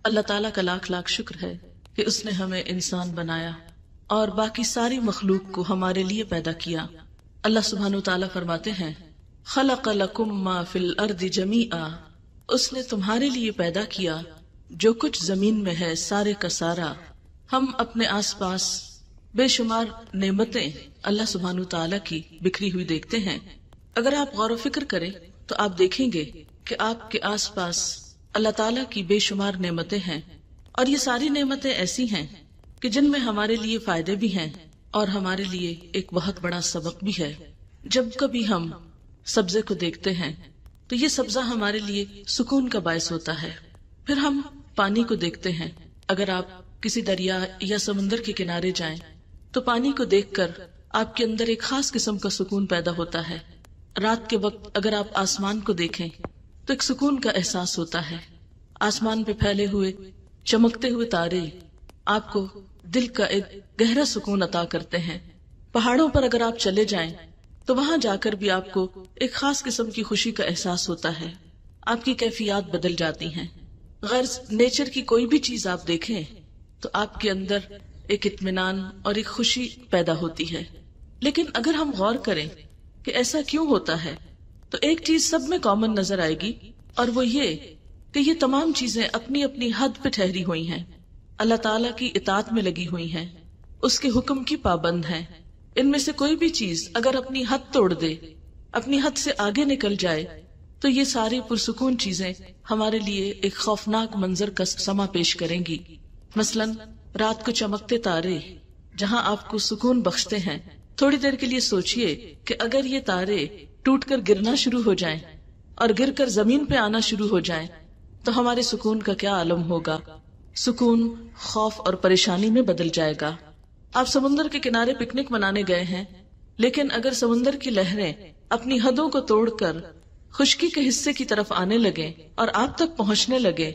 اللہ تعالیٰ کا لاکھ لاکھ شکر ہے کہ اس نے ہمیں انسان بنایا اور باقی ساری مخلوق کو ہمارے لیے پیدا کیا۔ اللہ سبحانہ وتعالیٰ فرماتے ہیں خلق لکم ما فی الارض جمیعا، اس نے تمہارے لیے پیدا کیا جو کچھ زمین میں ہے سارے کا سارا۔ ہم اپنے آس پاس بے شمار نعمتیں اللہ سبحانہ وتعالیٰ کی بکھری ہوئی دیکھتے ہیں۔ اگر آپ غور و فکر کریں تو آپ دیکھیں گے کہ آپ کے آس پاس اللہ تعالیٰ کی بے شمار نعمتیں ہیں، اور یہ ساری نعمتیں ایسی ہیں کہ جن میں ہمارے لیے فائدے بھی ہیں اور ہمارے لیے ایک بہت بڑا سبق بھی ہے۔ جب کبھی ہم سبزے کو دیکھتے ہیں تو یہ سبزہ ہمارے لیے سکون کا باعث ہوتا ہے۔ پھر ہم پانی کو دیکھتے ہیں، اگر آپ کسی دریا یا سمندر کے کنارے جائیں تو پانی کو دیکھ کر آپ کے اندر ایک خاص قسم کا سکون پیدا ہوتا ہے۔ رات کے وقت اگر آپ آسمان کو دیکھیں تو ایک سکون کا احساس ہوتا ہے۔ آسمان پہ پھیلے ہوئے چمکتے ہوئے تارے آپ کو دل کا ایک گہرا سکون عطا کرتے ہیں۔ پہاڑوں پر اگر آپ چلے جائیں تو وہاں جا کر بھی آپ کو ایک خاص قسم کی خوشی کا احساس ہوتا ہے، آپ کی کیفیات بدل جاتی ہیں۔ غرض نیچر کی کوئی بھی چیز آپ دیکھیں تو آپ کے اندر ایک اطمینان اور ایک خوشی پیدا ہوتی ہے۔ لیکن اگر ہم غور کریں کہ ایسا کیوں ہوتا ہے تو ایک چیز سب میں کامن نظر آئے گی، اور وہ یہ کہ یہ تمام چیزیں اپنی اپنی حد پہ ٹھہری ہوئی ہیں، اللہ تعالیٰ کی اطاعت میں لگی ہوئی ہیں، اس کے حکم کی پابند ہیں۔ ان میں سے کوئی بھی چیز اگر اپنی حد توڑ دے، اپنی حد سے آگے نکل جائے تو یہ ساری پرسکون چیزیں ہمارے لیے ایک خوفناک منظر کا سما پیش کریں گی۔ مثلا رات کو چمکتے تارے جہاں آپ کو سکون بخشتے ہیں، تھوڑی دیر کے لیے سوچئے کہ اگر یہ تارے ٹوٹ کر گرنا شروع ہو جائیں اور گر کر زمین پہ آنا شروع ہو جائیں تو ہمارے سکون کا کیا عالم ہوگا۔ سکون خوف اور پریشانی میں بدل جائے گا۔ آپ سمندر کے کنارے پکنک منانے گئے ہیں، لیکن اگر سمندر کی لہریں اپنی حدوں کو توڑ کر خشکی کے حصے کی طرف آنے لگے اور آپ تک پہنچنے لگے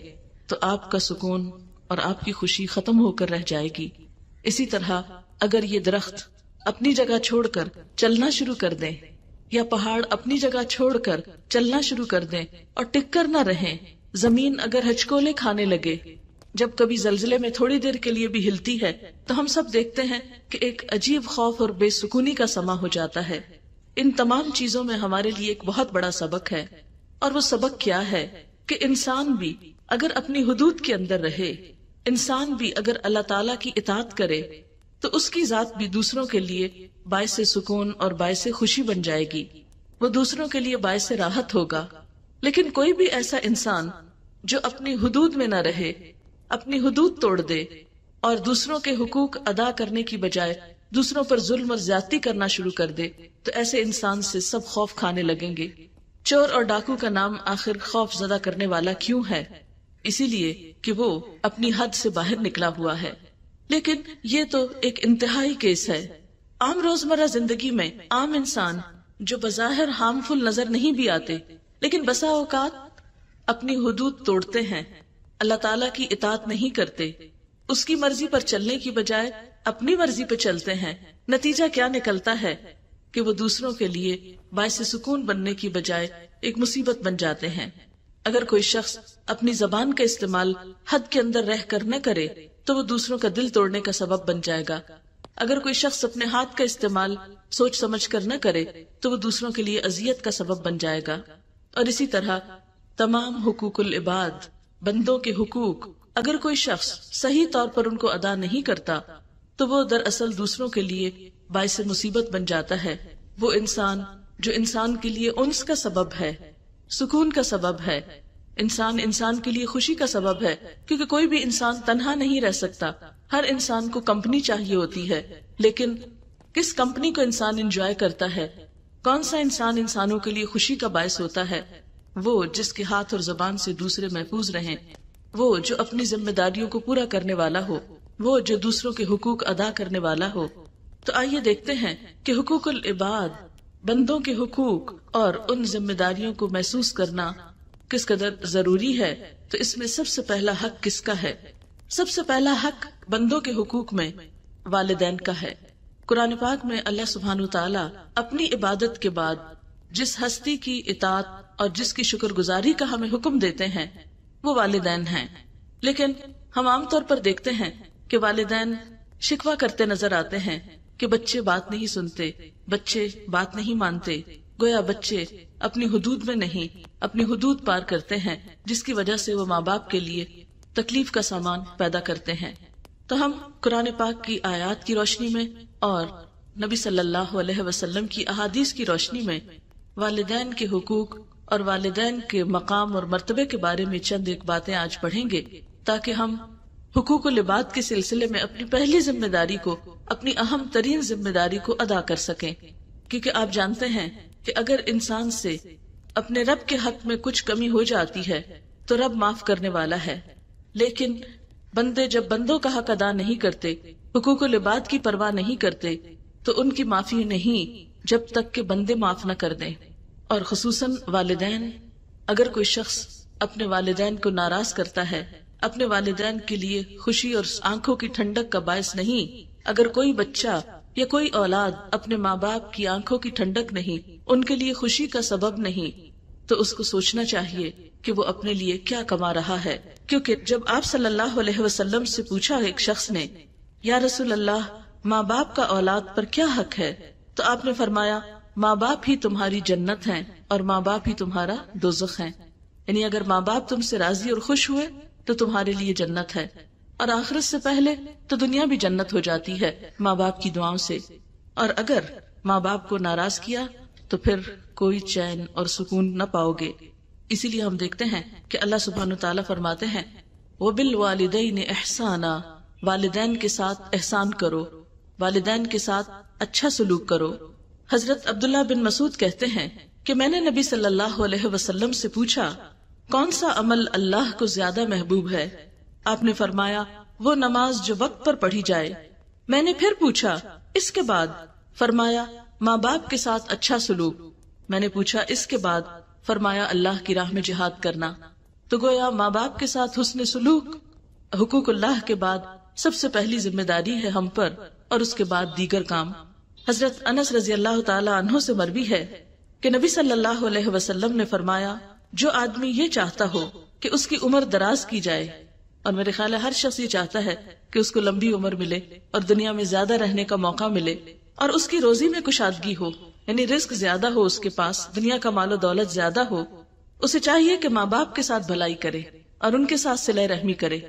تو آپ کا سکون اور آپ کی خوشی ختم ہو کر رہ جائے گی۔ اسی طرح اگر یہ درخت اپنی جگہ چھوڑ کر چلنا شروع کر دیں یا پہاڑ اپنی جگہ چھوڑ کر چلنا شروع کر دیں اور ٹک کر نہ رہیں، زمین اگر ہچکولے کھانے لگے، جب کبھی زلزلے میں تھوڑی دیر کے لیے بھی ہلتی ہے تو ہم سب دیکھتے ہیں کہ ایک عجیب خوف اور بے سکونی کا سما ہو جاتا ہے۔ ان تمام چیزوں میں ہمارے لیے ایک بہت بڑا سبق ہے، اور وہ سبق کیا ہے کہ انسان بھی اگر اپنی حدود کے اندر رہے، انسان بھی اگر اللہ تعالیٰ کی اطاعت کرے تو اس کی ذات بھی دوسروں کے لیے باعث سکون اور باعث خوشی بن جائے گی، وہ دوسروں کے لیے باعث راحت ہوگا۔ لیکن کوئی بھی ایسا انسان جو اپنی حدود میں نہ رہے، اپنی حدود توڑ دے اور دوسروں کے حقوق ادا کرنے کی بجائے دوسروں پر ظلم اور زیادتی کرنا شروع کر دے تو ایسے انسان سے سب خوف کھانے لگیں گے۔ چور اور ڈاکو کا نام آخر خوف زدہ کرنے والا کیوں ہے؟ اسی لیے کہ وہ اپنی حد سے باہر نکلا ہوا ہے۔ لیکن یہ تو ایک انتہائی کیس ہے۔ عام روزمرہ زندگی میں عام انسان جو بظاہر ہارمفل نظر نہیں بھی آتے، لیکن بسا اوقات اپنی حدود توڑتے ہیں، اللہ تعالیٰ کی اطاعت نہیں کرتے، اس کی مرضی پر چلنے کی بجائے اپنی مرضی پہ چلتے ہیں، نتیجہ کیا نکلتا ہے کہ وہ دوسروں کے لیے باعث سکون بننے کی بجائے ایک مصیبت بن جاتے ہیں۔ اگر کوئی شخص اپنی زبان کا استعمال حد کے اندر رہ کر نہ کرے تو وہ دوسروں کا دل توڑنے کا سبب بن جائے گا۔ اگر کوئی شخص اپنے ہاتھ کا استعمال سوچ سمجھ کر نہ کرے تو وہ دوسروں کے لیے اذیت کا سبب بن جائے گا۔ اور اسی طرح تمام حقوق العباد، بندوں کے حقوق، اگر کوئی شخص صحیح طور پر ان کو ادا نہیں کرتا تو وہ دراصل دوسروں کے لیے باعث مصیبت بن جاتا ہے۔ وہ انسان جو انسان کے لیے انس کا سبب ہے، سکون کا سبب ہے، انسان کے لیے خوشی کا سبب ہے، کیونکہ کوئی بھی انسان تنہا نہیں رہ سکتا، ہر انسان کو کمپنی چاہیے ہوتی ہے۔ لیکن کس کمپنی کو انسان انجوائے کرتا ہے؟ کون سا انسان انسانوں کے لیے خوشی کا باعث ہوتا ہے؟ وہ جس کے ہاتھ اور زبان سے دوسرے محفوظ رہیں، وہ جو اپنی ذمہ داریوں کو پورا کرنے والا ہو، وہ جو دوسروں کے حقوق ادا کرنے والا ہو۔ تو آئیے دیکھتے ہیں کہ حقوق العباد، بندوں کے حقوق اور ان ذمہ داریوں کو محسوس کرنا کس قدر ضروری ہے۔ تو اس میں سب سے پہلا حق کس کا ہے؟ سب سے پہلا حق بندوں کے حقوق میں والدین کا ہے۔ قرآن پاک میں اللہ سبحانہ وتعالی اپنی عبادت کے بعد جس ہستی کی اطاعت اور جس کی شکر گزاری کا ہمیں حکم دیتے ہیں وہ والدین ہیں۔ لیکن ہم عام طور پر دیکھتے ہیں کہ والدین شکوہ کرتے نظر آتے ہیں کہ بچے بات نہیں سنتے، بچے بات نہیں مانتے، گویا بچے اپنی حدود میں نہیں، اپنی حدود پار کرتے ہیں، جس کی وجہ سے وہ ماں باپ کے لیے تکلیف کا سامان پیدا کرتے ہیں۔ تو ہم قرآن پاک کی آیات کی روشنی میں اور نبی صلی اللہ علیہ وسلم کی احادیث کی روشنی میں والدین کے حقوق اور والدین کے مقام اور مرتبے کے بارے میں چند ایک باتیں آج پڑھیں گے، تاکہ ہم حقوق العباد کے سلسلے میں اپنی پہلی ذمہ داری کو، اپنی اہم ترین ذمہ داری کو ادا کر سکیں۔ کیونکہ آپ جانتے ہیں کہ اگر انسان سے اپنے رب کے حق میں کچھ کمی ہو جاتی ہے تو رب معاف کرنے والا ہے، لیکن بندے جب بندوں کا حق ادا نہیں کرتے، حقوق العباد کی پرواہ نہیں کرتے، تو ان کی معافی نہیں جب تک کہ بندے معاف نہ کر دیں۔ اور خصوصاً والدین، اگر کوئی شخص اپنے والدین کو ناراض کرتا ہے، اپنے والدین کے لیے خوشی اور آنکھوں کی ٹھنڈک کا باعث نہیں، اگر کوئی بچہ یا کوئی اولاد اپنے ماں باپ کی آنکھوں کی ٹھنڈک نہیں، ان کے لیے خوشی کا سبب نہیں، تو اس کو سوچنا چاہیے کہ وہ اپنے لیے کیا کما رہا ہے۔ کیونکہ جب آپ صلی اللہ علیہ وسلم سے پوچھا ایک شخص نے، یا رسول اللہ، ماں باپ کا اولاد پر کیا حق ہے، تو آپ نے فرمایا، ماں باپ ہی تمہاری جنت ہیں اور ماں باپ ہی تمہارا دوزخ ہیں۔ یعنی اگر ماں باپ تم سے راضی اور خوش ہوئے تو تمہارے لیے جنت ہے، اور آخرت سے پہلے تو دنیا بھی جنت ہو جاتی ہے ماں باپ کی دعاؤں سے، اور اگر ماں باپ کو ناراض کیا تو پھر کوئی چین اور سکون نہ پاؤ گے۔ اسی لیے ہم دیکھتے ہیں کہ اللہ سبحانہ وتعالیٰ فرماتے ہیں، وَبِالْوَالِدَيْنِ إِحْسَانًا، والدین کے ساتھ احسان کرو، والدین کے ساتھ اچھا سلوک کرو۔ حضرت عبداللہ بن مسعود کہتے ہیں کہ میں نے نبی صلی اللہ علیہ وسلم سے پوچھا، کون سا عمل اللہ کو زیادہ محبوب ہے؟ آپ نے فرمایا، وہ نماز جو وقت پر پڑھی جائے۔ میں نے پھر پوچھا، اس کے بعد؟ فرمایا، ماں باپ کے ساتھ اچھا سلوک۔ میں نے پوچھا، اس کے بعد؟ فرمایا، اللہ کی راہ میں جہاد کرنا۔ تو گویا ماں باپ کے ساتھ حسن سلوک حقوق اللہ کے بعد سب سے پہلی ذمہ داری ہے ہم پر، اور اس کے بعد دیگر کام۔ حضرت انس رضی اللہ تعالی عنہ سے مروی ہے کہ نبی صلی اللہ علیہ وسلم نے فرمایا، جو آدمی یہ چاہتا ہو کہ اس کی عمر دراز کی جائے، اور میرے خیال ہے ہر شخص یہ چاہتا ہے کہ اس کو لمبی عمر ملے اور دنیا میں زیادہ رہنے کا موقع ملے، اور اس کی روزی میں کشادگی ہو، یعنی رزق زیادہ ہو، اس کے پاس دنیا کا مال و دولت زیادہ ہو، اسے چاہیے کہ ماں باپ کے ساتھ بھلائی کرے اور ان کے ساتھ صلہ رحمی کرے۔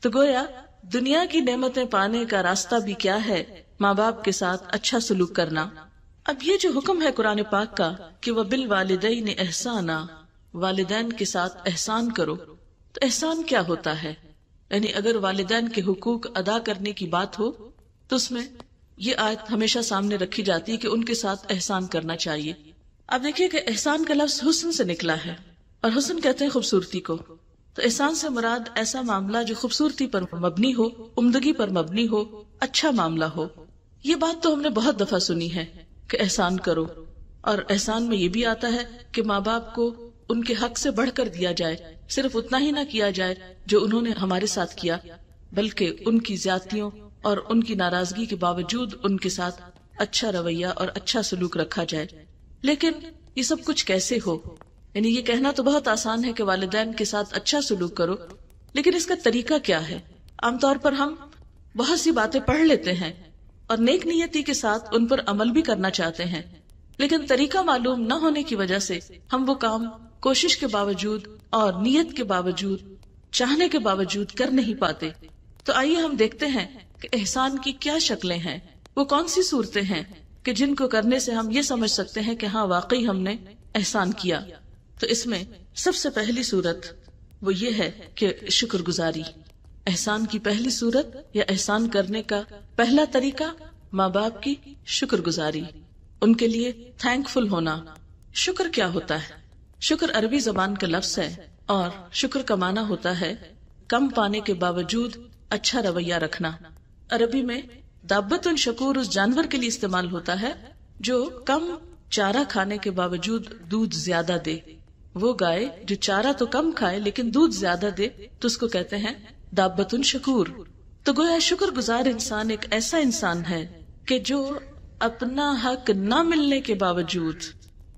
تو گویا دنیا کی نعمتیں پانے کا راستہ بھی کیا ہے؟ ماں باپ کے ساتھ اچھا سلوک کرنا۔ اب یہ جو حکم ہے قرآن پاک کا کہ وَبِالْوَالِدَيْنِ إِحْسَانًا، والدین کے ساتھ احسان کرو، تو احسان کیا ہوتا ہے؟ یعنی اگر والدین کے حقوق ادا کرنے کی بات ہو تو اس میں یہ آیت ہمیشہ سامنے رکھی جاتی ہے کہ ان کے ساتھ احسان کرنا چاہیے۔ اب دیکھیے کہ احسان کا لفظ حسن سے نکلا ہے، اور حسن کہتے ہیں خوبصورتی کو۔ تو احسان سے مراد ایسا معاملہ جو خوبصورتی پر مبنی ہو، عمدگی پر مبنی ہو، اچھا معاملہ ہو۔ یہ بات تو ہم نے بہت دفعہ سنی ہے کہ احسان کرو، اور احسان میں یہ بھی آتا ہے کہ ماں باپ کو ان کے حق سے بڑھ کر دیا جائے، صرف اتنا ہی نہ کیا جائے جو انہوں نے ہمارے ساتھ کیا، بلکہ ان کی زیادتیوں اور ان کی ناراضگی کے باوجود ان کے ساتھ اچھا رویہ اور اچھا سلوک رکھا جائے۔ لیکن یہ سب کچھ کیسے ہو؟ یعنی یہ کہنا تو بہت آسان ہے کہ والدین کے ساتھ اچھا سلوک کرو، لیکن اس کا طریقہ کیا ہے؟ عام طور پر ہم بہت سی باتیں پڑھ لیتے ہیں اور نیک نیتی کے ساتھ ان پر عمل بھی کرنا چاہتے ہیں، لیکن طریقہ معلوم نہ ہونے کی وجہ سے ہم وہ کام کوشش کے باوجود اور نیت کے باوجود، چاہنے کے باوجود کر نہیں پاتے۔ تو آئیے ہم دیکھتے ہیں کہ احسان کی کیا شکلیں ہیں، وہ کون سی صورتیں ہیں کہ جن کو کرنے سے ہم یہ سمجھ سکتے ہیں کہ ہاں واقعی ہم نے احسان کیا۔ تو اس میں سب سے پہلی صورت وہ یہ ہے کہ شکر گزاری۔ احسان کی پہلی صورت یا احسان کرنے کا پہلا طریقہ ماں باپ کی شکر گزاری، ان کے لیے تھینک فل ہونا۔ شکر کیا ہوتا ہے؟ شکر عربی زبان کا لفظ ہے، اور شکر کا معنی ہوتا ہے کم پانے کے باوجود اچھا رویہ رکھنا۔ عربی میں دابت شکور اس جانور کے لیے استعمال ہوتا ہے جو کم چارہ کھانے کے باوجود دودھ زیادہ دے۔ وہ گائے جو چارہ تو کم کھائے لیکن دودھ زیادہ دے تو اس کو کہتے ہیں دابت شکور۔ تو گویا شکر گزار انسان ایک ایسا انسان ہے کہ جو اپنا حق نہ ملنے کے باوجود،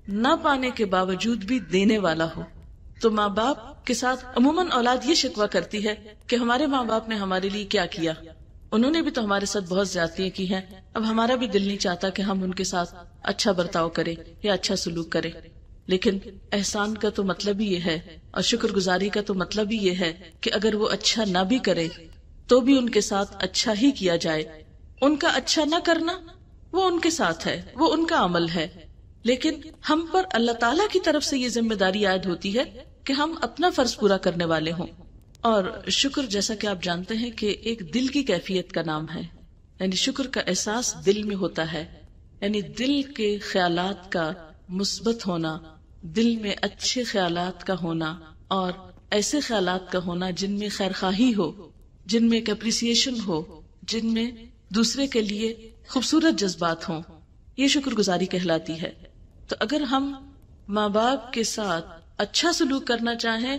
نہ پانے کے باوجود بھی دینے والا ہو۔ تو ماں باپ کے ساتھ عموماً اولاد یہ شکوہ کرتی ہے کہ ہمارے ماں باپ نے ہمارے لیے کیا کیا، انہوں نے بھی تو ہمارے ساتھ بہت زیادتیاں کی ہیں، اب ہمارا بھی دل نہیں چاہتا کہ ہم ان کے ساتھ اچھا برتاؤ کریں یا اچھا سلوک کریں۔ لیکن احسان کا تو مطلب ہی یہ ہے، اور شکر گزاری کا تو مطلب ہی یہ ہے کہ اگر وہ اچھا نہ بھی کرے تو بھی ان کے ساتھ اچھا ہی کیا جائے۔ ان کا اچھا نہ کرنا وہ ان کے ساتھ ہے، وہ ان کا عمل ہے، لیکن ہم پر اللہ تعالیٰ کی طرف سے یہ ذمہ داری عائد ہوتی ہے کہ ہم اپنا فرض پورا کرنے والے ہوں۔ اور شکر جیسا کہ آپ جانتے ہیں کہ ایک دل کی کیفیت کا نام ہے، یعنی شکر کا احساس دل میں ہوتا ہے، یعنی دل کے خیالات کا مثبت ہونا، دل میں اچھے خیالات کا ہونا، اور ایسے خیالات کا ہونا جن میں خیر خواہی ہو، جن میں ایک اپریسیشن ہو، جن میں دوسرے کے لیے خوبصورت جذبات ہوں، یہ شکر گزاری کہلاتی ہے۔ تو اگر ہم ماں باپ کے ساتھ اچھا سلوک کرنا چاہیں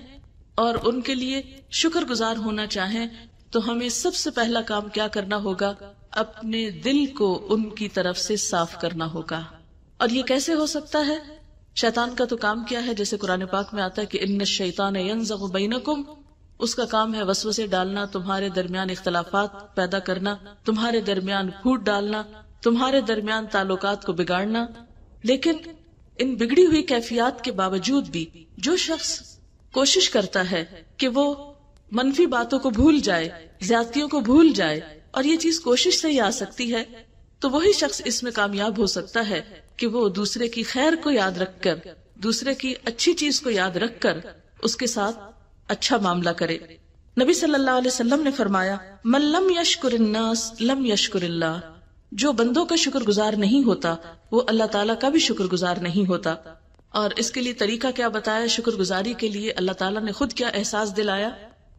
اور ان کے لیے شکر گزار ہونا چاہیں تو ہمیں سب سے پہلا کام کیا کرنا ہوگا؟ اپنے دل کو ان کی طرف سے صاف کرنا ہوگا۔ اور یہ کیسے ہو سکتا ہے؟ شیطان کا تو کام کیا ہے؟ جیسے قرآن پاک میں آتا ہے کہ ان الشیطان ینزغ بینکم، اس کا کام ہے وسوسے ڈالنا، تمہارے درمیان اختلافات پیدا کرنا، تمہارے درمیان پھوٹ ڈالنا، تمہارے درمیان تعلقات کو بگاڑنا۔ لیکن ان بگڑی ہوئی کیفیات کے باوجود بھی جو شخص کوشش کرتا ہے کہ وہ منفی باتوں کو بھول جائے، زیادتیوں کو بھول جائے، اور یہ چیز کوشش سے ہی آ سکتی ہے، تو وہی شخص اس میں کامیاب ہو سکتا ہے کہ وہ دوسرے کی خیر کو یاد رکھ کر، دوسرے کی اچھی چیز کو یاد رکھ کر اس کے ساتھ اچھا معاملہ کرے۔ نبی صلی اللہ علیہ وسلم نے فرمایا، من لم یشکر الناس لم یشکر اللہ، جو بندوں کا شکر گزار نہیں ہوتا وہ اللہ تعالیٰ کا بھی شکر گزار نہیں ہوتا۔ اور اس کے لیے طریقہ کیا بتایا شکر گزاری کے لیے؟ اللہ تعالیٰ نے خود کیا احساس دلایا،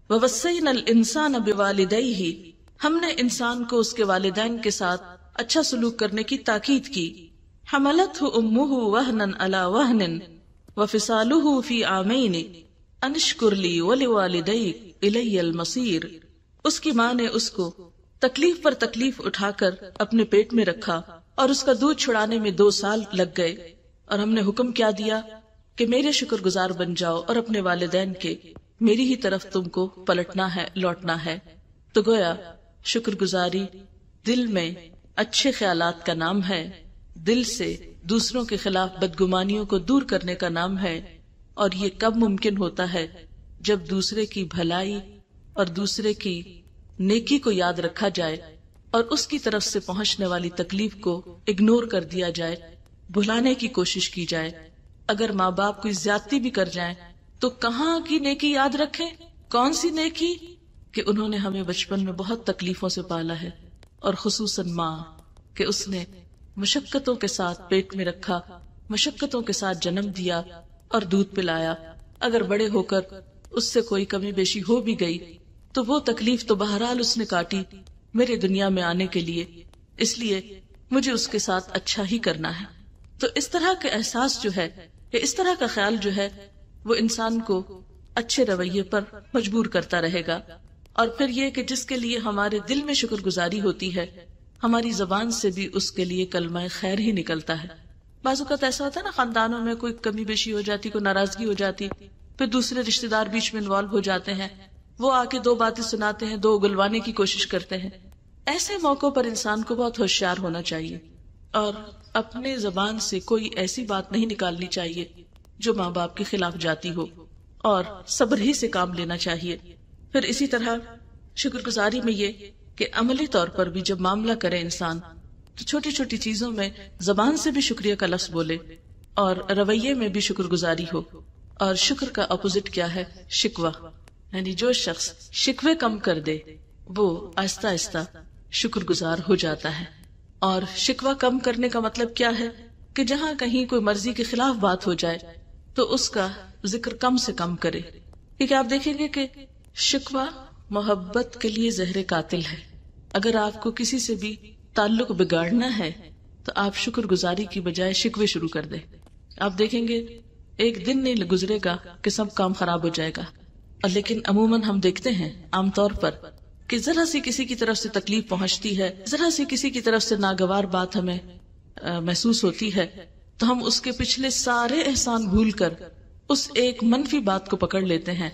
وَوَصَّيْنَا الْإِنسَانَ بِوَالِدَيْهِ، ہم نے انسان کو اس کے والدین کے ساتھ اچھا سلوک کرنے کی تاکید کی۔ حَمَلَتْهُ أُمُّهُ وَهْنًا عَلَى وَهْنٍ وَفِصَالُهُ فِي عَامَيْنِ أَنِ اشْكُرْ لِي وَلِوَالِدَيْكَ إِلَيَّ الْمَصِيرُ، اس کی ماں نے اس کو تکلیف پر تکلیف اٹھا کر اپنے پیٹ میں رکھا اور اس کا دودھ چھڑانے میں 2 سال لگ گئے، اور ہم نے حکم کیا دیا کہ میرے شکر گزار بن جاؤ اور اپنے والدین کے، میری ہی طرف تم کو پلٹنا ہے، لوٹنا ہے۔ تو گویا شکر گزاری دل میں اچھے خیالات کا نام ہے، دل سے دوسروں کے خلاف بدگمانیوں کو دور کرنے کا نام ہے، اور یہ کب ممکن ہوتا ہے؟ جب دوسرے کی بھلائی اور دوسرے کی نیکی کو یاد رکھا جائے اور اس کی طرف سے پہنچنے والی تکلیف کو اگنور کر دیا جائے، بھلانے کی کوشش کی جائے۔ اگر ماں باپ کوئی زیادتی بھی کر جائیں تو کہاں کی نیکی یاد رکھیں؟ کون سی نیکی؟ کہ انہوں نے ہمیں بچپن میں بہت تکلیفوں سے پالا ہے، اور خصوصاً ماں، کہ اس نے مشقتوں کے ساتھ پیٹ میں رکھا، مشقتوں کے ساتھ جنم دیا اور دودھ پلایا۔ اگر بڑے ہو کر اس سے کوئی کمی بیشی ہو بھی گئی تو وہ تکلیف تو بہرحال اس نے کاٹی میرے دنیا میں آنے کے لیے، اس لیے مجھے اس کے ساتھ اچھا ہی کرنا ہے۔ تو اس طرح کا احساس جو ہے، یا اس طرح کا خیال جو ہے، وہ انسان کو اچھے رویے پر مجبور کرتا رہے گا۔ اور پھر یہ کہ جس کے لیے ہمارے دل میں شکر گزاری ہوتی ہے، ہماری زبان سے بھی اس کے لیے کلمہ خیر ہی نکلتا ہے۔ بعض اوقات ایسا ہوتا ہے نا، خاندانوں میں کوئی کمی بیشی ہو جاتی، کوئی ناراضگی ہو جاتی، پھر دوسرے رشتہ دار بیچ میں انوالو ہو جاتے ہیں، وہ آ کے 2 باتیں سناتے ہیں، 2 اگلوانے کی کوشش کرتے ہیں۔ ایسے موقعوں پر انسان کو بہت ہوشیار ہونا چاہیے اور اپنے زبان سے کوئی ایسی بات نہیں نکالنی چاہیے جو ماں باپ کے خلاف جاتی ہو، اور صبر ہی سے کام لینا چاہیے۔ پھر اسی طرح شکر گزاری میں یہ کہ عملی طور پر بھی جب معاملہ کرے انسان تو چھوٹی چھوٹی چیزوں میں زبان سے بھی شکریہ کا لفظ بولے، اور رویے میں بھی شکر گزاری ہو۔ اور شکر کا اپوزٹ کیا ہے؟ شکوہ، یعنی جو شخص شکوے کم کر دے وہ آہستہ آہستہ شکر گزار ہو جاتا ہے۔ اور شکوہ کم کرنے کا مطلب کیا ہے؟ کہ جہاں کہیں کوئی مرضی کے خلاف بات ہو جائے تو اس کا ذکر کم سے کم کرے، کیونکہ آپ دیکھیں گے کہ شکوہ محبت کے لیے زہر قاتل ہے۔ اگر آپ کو کسی سے بھی تعلق بگاڑنا ہے تو آپ شکر گزاری کی بجائے شکوے شروع کر دیں۔ آپ دیکھیں گے ایک دن نہیں گزرے گا کہ سب کام خراب ہو جائے گا۔ لیکن عموماً ہم دیکھتے ہیں عام طور پر کہ ذرا سی کسی کی طرف سے تکلیف پہنچتی ہے، ذرا سی کسی کی طرف سے ناگوار بات ہمیں محسوس ہوتی ہے، تو ہم اس کے پچھلے سارے احسان بھول کر اس ایک منفی بات کو پکڑ لیتے ہیں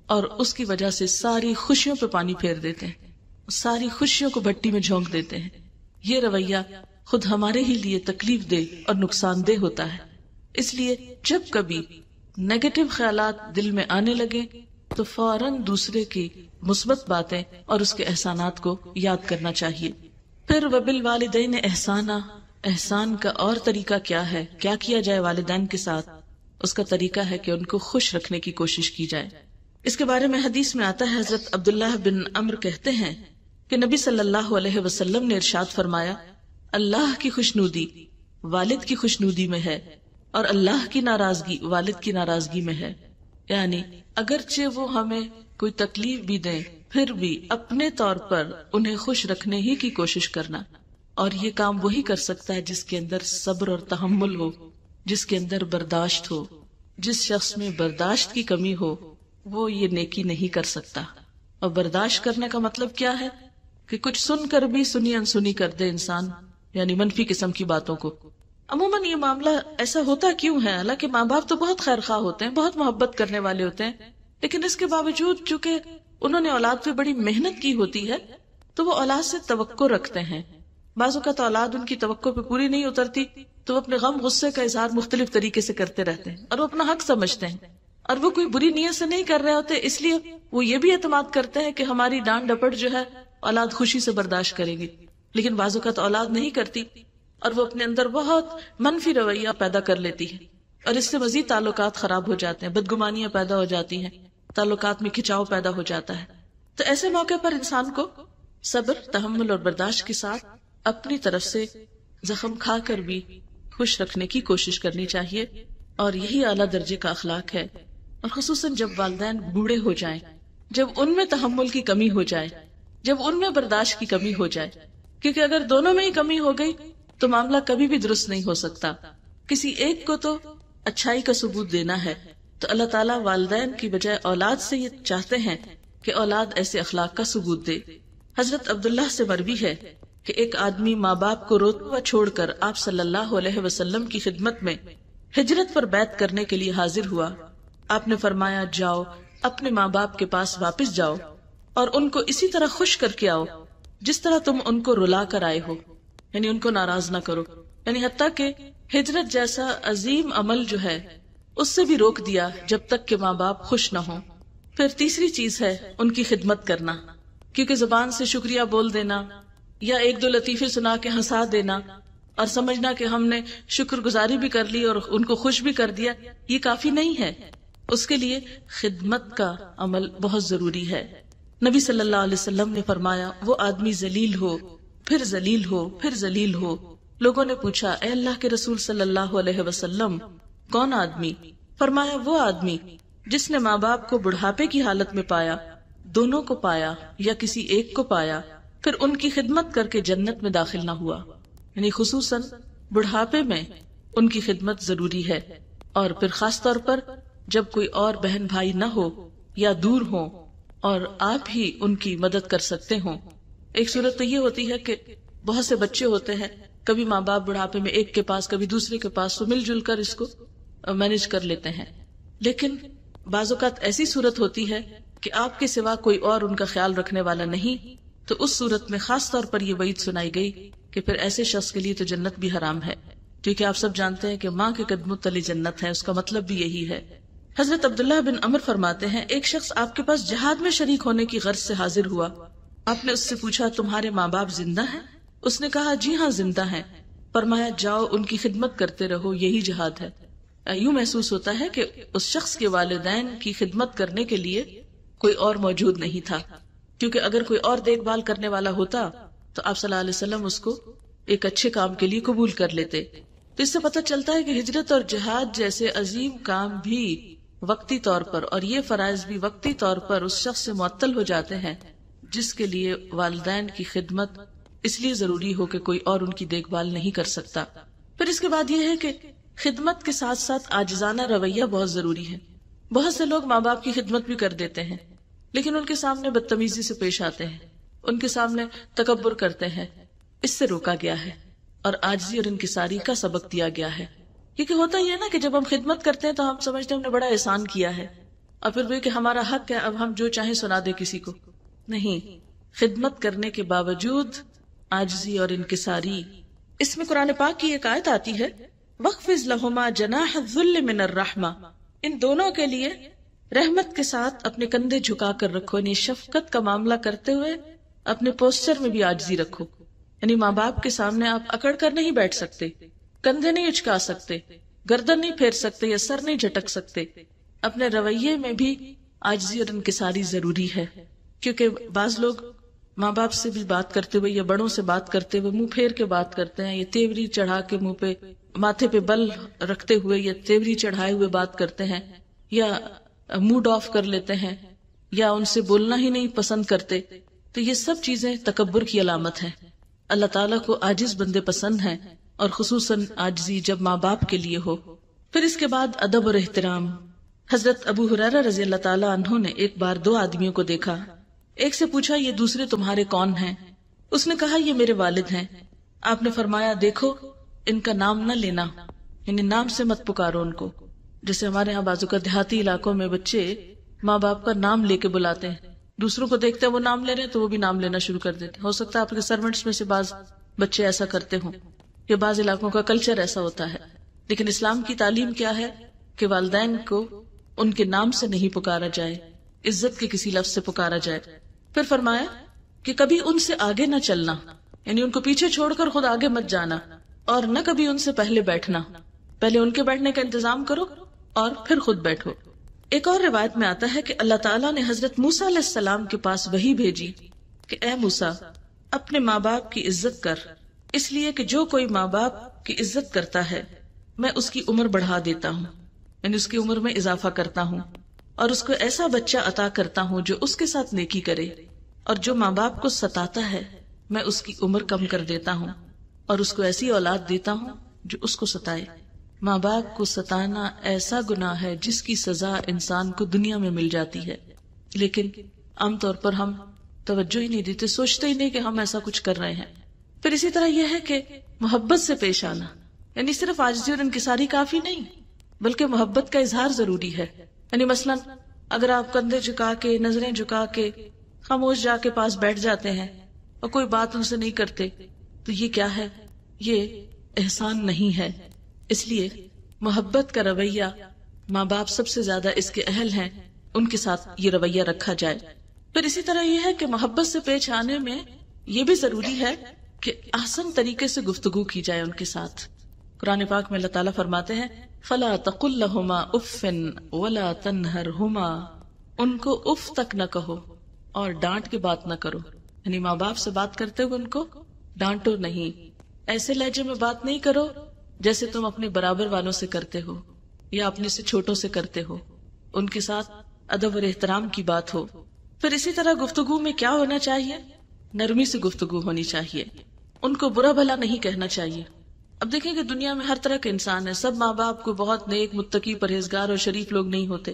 اور اس کی وجہ سے ساری خوشیوں پہ پانی پھیر دیتے ہیں، ساری خوشیوں کو بھٹی میں جھونک دیتے ہیں۔ یہ رویہ خود ہمارے ہی لیے تکلیف دہ اور نقصان دہ ہوتا ہے۔ اس لیے جب کبھی نیگیٹو خیالات دل میں آنے لگے تو فوراً دوسرے کی مثبت باتیں اور اس کے احسانات کو یاد کرنا چاہیے۔ پھر وبالوالدین احسانا، احسان کا اور طریقہ کیا ہے، کیا کیا جائے والدین کے ساتھ؟ اس کا طریقہ ہے کہ ان کو خوش رکھنے کی کوشش کی جائے۔ اس کے بارے میں حدیث میں آتا ہے، حضرت عبداللہ بن عمر کہتے ہیں کہ نبی صلی اللہ علیہ وسلم نے ارشاد فرمایا، اللہ کی خوشنودی والد کی خوشنودی میں ہے اور اللہ کی ناراضگی والد کی ناراضگی میں ہے۔ یعنی اگرچہ وہ ہمیں کوئی تکلیف بھی دیں پھر بھی اپنے طور پر انہیں خوش رکھنے ہی کی کوشش کرنا، اور یہ کام وہی کر سکتا ہے جس کے اندر صبر اور تحمل ہو، جس کے اندر برداشت ہو۔ جس شخص میں برداشت کی کمی ہو وہ یہ نیکی نہیں کر سکتا۔ اور برداشت کرنے کا مطلب کیا ہے کہ کچھ سن کر بھی سنی انسنی کر دے انسان، یعنی منفی قسم کی باتوں کو۔ عموماً یہ معاملہ ایسا ہوتا کیوں ہے؟ حالانکہ ماں باپ تو بہت خیر خواہ ہوتے ہیں، بہت محبت کرنے والے ہوتے ہیں، لیکن اس کے باوجود چونکہ انہوں نے اولاد پہ بڑی محنت کی ہوتی ہے تو وہ اولاد سے توقع رکھتے ہیں۔ بعض اوقات اولاد ان کی توقع پہ پوری نہیں اترتی تو وہ اپنے غم غصے کا اظہار مختلف طریقے سے کرتے رہتے ہیں اور وہ اپنا حق سمجھتے ہیں، اور وہ کوئی بری نیت سے نہیں کر رہے ہوتے، اس لیے وہ یہ بھی اعتماد کرتے ہیں کہ ہماری ڈانٹ ڈپٹ جو ہے اولاد خوشی سے برداشت کرے گی۔ لیکن بعض اوقات اولاد نہیں کرتی اور وہ اپنے اندر بہت منفی رویہ پیدا کر لیتی ہے، اور اس سے مزید تعلقات خراب ہو جاتے ہیں، بدگمانیاں پیدا ہو جاتی ہیں، تعلقات میں کھچاؤ پیدا ہو جاتا ہے۔ تو ایسے موقع پر انسان کو صبر، تحمل اور برداشت کے ساتھ اپنی طرف سے زخم کھا کر بھی خوش رکھنے کی کوشش کرنی چاہیے، اور یہی اعلیٰ درجے کا اخلاق ہے۔ اور خصوصاً جب والدین بوڑھے ہو جائیں، جب ان میں تحمل کی کمی ہو جائے، جب ان میں برداشت کی کمی ہو جائے، کیونکہ اگر دونوں میں ہی کمی ہو گئی تو معاملہ کبھی بھی درست نہیں ہو سکتا۔ کسی ایک کو تو اچھائی کا ثبوت دینا ہے، تو اللہ تعالیٰ والدین کی بجائے اولاد سے یہ چاہتے ہیں کہ اولاد ایسے اخلاق کا ثبوت دے۔ حضرت عبداللہ سے مروی ہے کہ ایک آدمی ماں باپ کو روتا ہوا چھوڑ کر آپ صلی اللہ علیہ وسلم کی خدمت میں ہجرت پر بیعت کرنے کے لیے حاضر ہوا۔ آپ نے فرمایا، جاؤ اپنے ماں باپ کے پاس واپس جاؤ اور ان کو اسی طرح خوش کر کے آؤ جس طرح تم ان کو رلا کر آئے ہو، یعنی ان کو ناراض نہ کرو۔ یعنی حتیٰ کہ ہجرت جیسا عظیم عمل جو ہے اس سے بھی روک دیا جب تک کہ ماں باپ خوش نہ ہوں۔ پھر تیسری چیز ہے ان کی خدمت کرنا، کیونکہ زبان سے شکریہ بول دینا یا ایک دو لطیفے سنا کے ہنسا دینا اور سمجھنا کہ ہم نے شکر گزاری بھی کر لی اور ان کو خوش بھی کر دیا، یہ کافی نہیں ہے۔ اس کے لیے خدمت کا عمل بہت ضروری ہے۔ نبی صلی اللہ علیہ وسلم نے فرمایا، وہ آدمی ذلیل ہو پھر ذلیل ہو پھر ذلیل ہو۔ لوگوں نے پوچھا، اے اللہ کے رسول صلی اللہ علیہ وسلم، کون آدمی؟ فرمایا، وہ آدمی جس نے ماں باپ کو بڑھاپے کی حالت میں پایا، دونوں کو پایا یا کسی ایک کو پایا، پھر ان کی خدمت کر کے جنت میں داخل نہ ہوا۔ یعنی خصوصاً بڑھاپے میں ان کی خدمت ضروری ہے، اور پھر خاص طور پر جب کوئی اور بہن بھائی نہ ہو یا دور ہو اور آپ ہی ان کی مدد کر سکتے ہوں۔ ایک صورت تو یہ ہوتی ہے کہ بہت سے بچے ہوتے ہیں، کبھی ماں باپ بڑھاپے میں ایک کے پاس کبھی دوسرے کے پاس، تو مل جل کر اس کو مینج کر لیتے ہیں۔ لیکن بعض اوقات ایسی صورت ہوتی ہے کہ آپ کے سوا کوئی اور ان کا خیال رکھنے والا نہیں، تو اس صورت میں خاص طور پر یہ وعید سنائی گئی کہ پھر ایسے شخص کے لیے تو جنت بھی حرام ہے، کیونکہ آپ سب جانتے ہیں کہ ماں کے قدموں تلے جنت ہے، اس کا مطلب بھی یہی ہے۔ حضرت عبداللہ بن عمر فرماتے ہیں، ایک شخص آپ کے پاس جہاد میں شریک ہونے کی غرض سے حاضر ہوا۔ آپ نے اس سے پوچھا، تمہارے ماں باپ زندہ ہیں؟ اس نے کہا، جی ہاں زندہ ہیں۔ فرمایا، جاؤ ان کی خدمت کرتے رہو، یہی جہاد ہے۔ یوں محسوس ہوتا ہے کہ اس شخص کے والدین کی خدمت کرنے کے لیے کوئی اور موجود نہیں تھا، کیونکہ اگر کوئی اور دیکھ بھال کرنے والا ہوتا تو آپ صلی اللہ علیہ وسلم اس کو ایک اچھے کام کے لیے قبول کر لیتے۔ تو اس سے پتہ چلتا ہے کہ ہجرت اور جہاد جیسے عظیم کام بھی وقتی طور پر، اور یہ فرائض بھی وقتی طور پر اس شخص سے معطل ہو جاتے ہیں جس کے لیے والدین کی خدمت اس لیے ضروری ہو کہ کوئی اور ان کی دیکھ بھال نہیں کر سکتا۔ پھر اس کے بعد یہ ہے کہ خدمت کے ساتھ ساتھ عاجزانہ رویہ بہت ضروری ہے۔ بہت سے لوگ ماں باپ کی خدمت بھی کر دیتے ہیں لیکن ان کے سامنے بدتمیزی سے پیش آتے ہیں، ان کے سامنے تکبر کرتے ہیں۔ اس سے روکا گیا ہے اور عاجزی اور انکساری کا سبق دیا گیا ہے۔ کیونکہ ہوتا یہ ہے نا کہ جب ہم خدمت کرتے ہیں تو ہم سمجھتے ہیں ہم نے بڑا احسان کیا ہے، اور پھر وہ کہ ہمارا حق ہے اب ہم جو چاہیں سنا دے کسی کو. نہیں، خدمت کرنے کے باوجود عاجزی اور انکساری. اس میں قرآن پاک کی ایک آیت آتی ہے وَخْفِضْ لَهُمَا جَنَاحَ الذُّلِّ مِنَ الرَّحْمَةِ، ان دونوں کے لیے رحمت کے ساتھ اپنے کندھے جھکا کر رکھو، یعنی شفقت کا معاملہ کرتے ہوئے اپنے پوسچر میں بھی عاجزی رکھو. یعنی ماں باپ کے سامنے آپ اکڑ کر نہیں بیٹھ سکتے، کندھے نہیں اچکا سکتے، گردن نہیں پھیر سکتے یا سر نہیں جھٹک سکتے. اپنے رویے میں بھی عاجزی اور انکساری ضروری ہے، کیونکہ بعض لوگ ماں باپ سے بھی بات کرتے ہوئے یا بڑوں سے بات کرتے ہوئے منہ پھیر کے بات کرتے ہیں، یا تیوری چڑھا کے منہ پہ ماتھے پہ بل رکھتے ہوئے یا تیوری چڑھائے ہوئے بات کرتے ہیں، یا موڈ آف کر لیتے ہیں، یا ان سے بولنا ہی نہیں پسند کرتے. تو یہ سب چیزیں تکبر کی علامت ہیں. اللہ تعالیٰ کو عاجز بندے پسند ہیں، اور خصوصاً عاجزی جب ماں باپ کے لیے ہو. پھر اس کے بعد ادب اور احترام. حضرت ابو ہریرہ رضی اللہ تعالیٰ عنہ نے ایک بار 2 آدمیوں کو دیکھا. ایک سے پوچھا یہ دوسرے تمہارے کون ہیں؟ اس نے کہا یہ میرے والد ہیں. آپ نے فرمایا دیکھو ان کا نام نہ لینا، یعنی نام سے مت پکارو ان کو. جیسے ہمارے ہاں بازو کا دیہاتی علاقوں میں بچے ماں باپ کا نام لے کے بلاتے ہیں، دوسروں کو دیکھتے ہیں وہ نام لے رہے ہیں تو وہ بھی نام لینا شروع کر دیتے. ہو سکتا ہے آپ کے سرونٹس میں سے بعض بچے ایسا کرتے ہوں، کہ بعض علاقوں کا کلچر ایسا ہوتا ہے. لیکن اسلام کی تعلیم کیا ہے کہ والدین کو ان کے نام سے نہیں پکارا جائے، عزت کے کسی لفظ سے پکارا جائے. پھر فرمایا کہ کبھی ان سے آگے نہ چلنا، یعنی ان کو پیچھے چھوڑ کر خود آگے مت جانا، اور نہ کبھی ان سے پہلے بیٹھنا. پہلے ان کے بیٹھنے کا انتظام کرو اور پھر خود بیٹھو. ایک اور روایت میں آتا ہے کہ اللہ تعالیٰ نے حضرت موسیٰ علیہ السلام کے پاس وحی بھیجی کہ اے موسیٰ اپنے ماں باپ کی عزت کر، اس لیے کہ جو کوئی ماں باپ کی عزت کرتا ہے میں اس کی عمر بڑھا دیتا ہوں، یعنی اس کی عمر میں اضافہ کرتا ہوں، اور اس کو ایسا بچہ عطا کرتا ہوں جو اس کے ساتھ نیکی کرے، اور جو ماں باپ کو ستاتا ہے میں اس کی عمر کم کر دیتا ہوں، اور اس کو ایسی اولاد دیتا ہوں جو اس کو ستائے. ماں باپ کو ستانا ایسا گناہ ہے جس کی سزا انسان کو دنیا میں مل جاتی ہے، لیکن عام طور پر ہم توجہ ہی نہیں دیتے، سوچتے ہی نہیں کہ ہم ایسا کچھ کر رہے ہیں. پھر اسی طرح یہ ہے کہ محبت سے پیش آنا، یعنی صرف عاجزی اور انکساری کافی نہیں بلکہ محبت کا اظہار ضروری ہے. یعنی مثلا اگر آپ کندھے جھکا کے نظریں جھکا کے خاموش جا کے پاس بیٹھ جاتے ہیں اور کوئی بات ان سے نہیں کرتے تو یہ کیا ہے؟ یہ احسان نہیں ہے. اس لیے محبت کا رویہ ماں باپ سب سے زیادہ اس کے اہل ہیں، ان کے ساتھ یہ رویہ رکھا جائے. پھر اسی طرح یہ ہے کہ محبت سے پیش آنے میں یہ بھی ضروری ہے کہ احسن طریقے سے گفتگو کی جائے ان کے ساتھ. قرآن پاک میں اللہ تعالیٰ فرماتے ہیں فَلَا تَقُلْ لَهُمَا أُفٍّ وَلَا تَنْهَرْهُمَا، ان کو اف تک نہ کہو اور ڈانٹ کے بات نہ کرو. یعنی ماں باپ سے بات کرتے ہوئے ان کو ڈانٹو نہیں، ایسے لہجے میں بات نہیں کرو جیسے تم اپنے برابر والوں سے کرتے ہو یا اپنے سے چھوٹوں سے کرتے ہو. ان کے ساتھ ادب اور احترام کی بات ہو. پھر اسی طرح گفتگو میں کیا ہونا چاہیے؟ نرمی سے گفتگو ہونی چاہیے، ان کو برا بھلا نہیں کہنا چاہیے. اب دیکھیں کہ دنیا میں ہر طرح کے انسان ہیں، سب ماں باپ کو بہت نیک متقی پرہیزگار اور شریف لوگ نہیں ہوتے.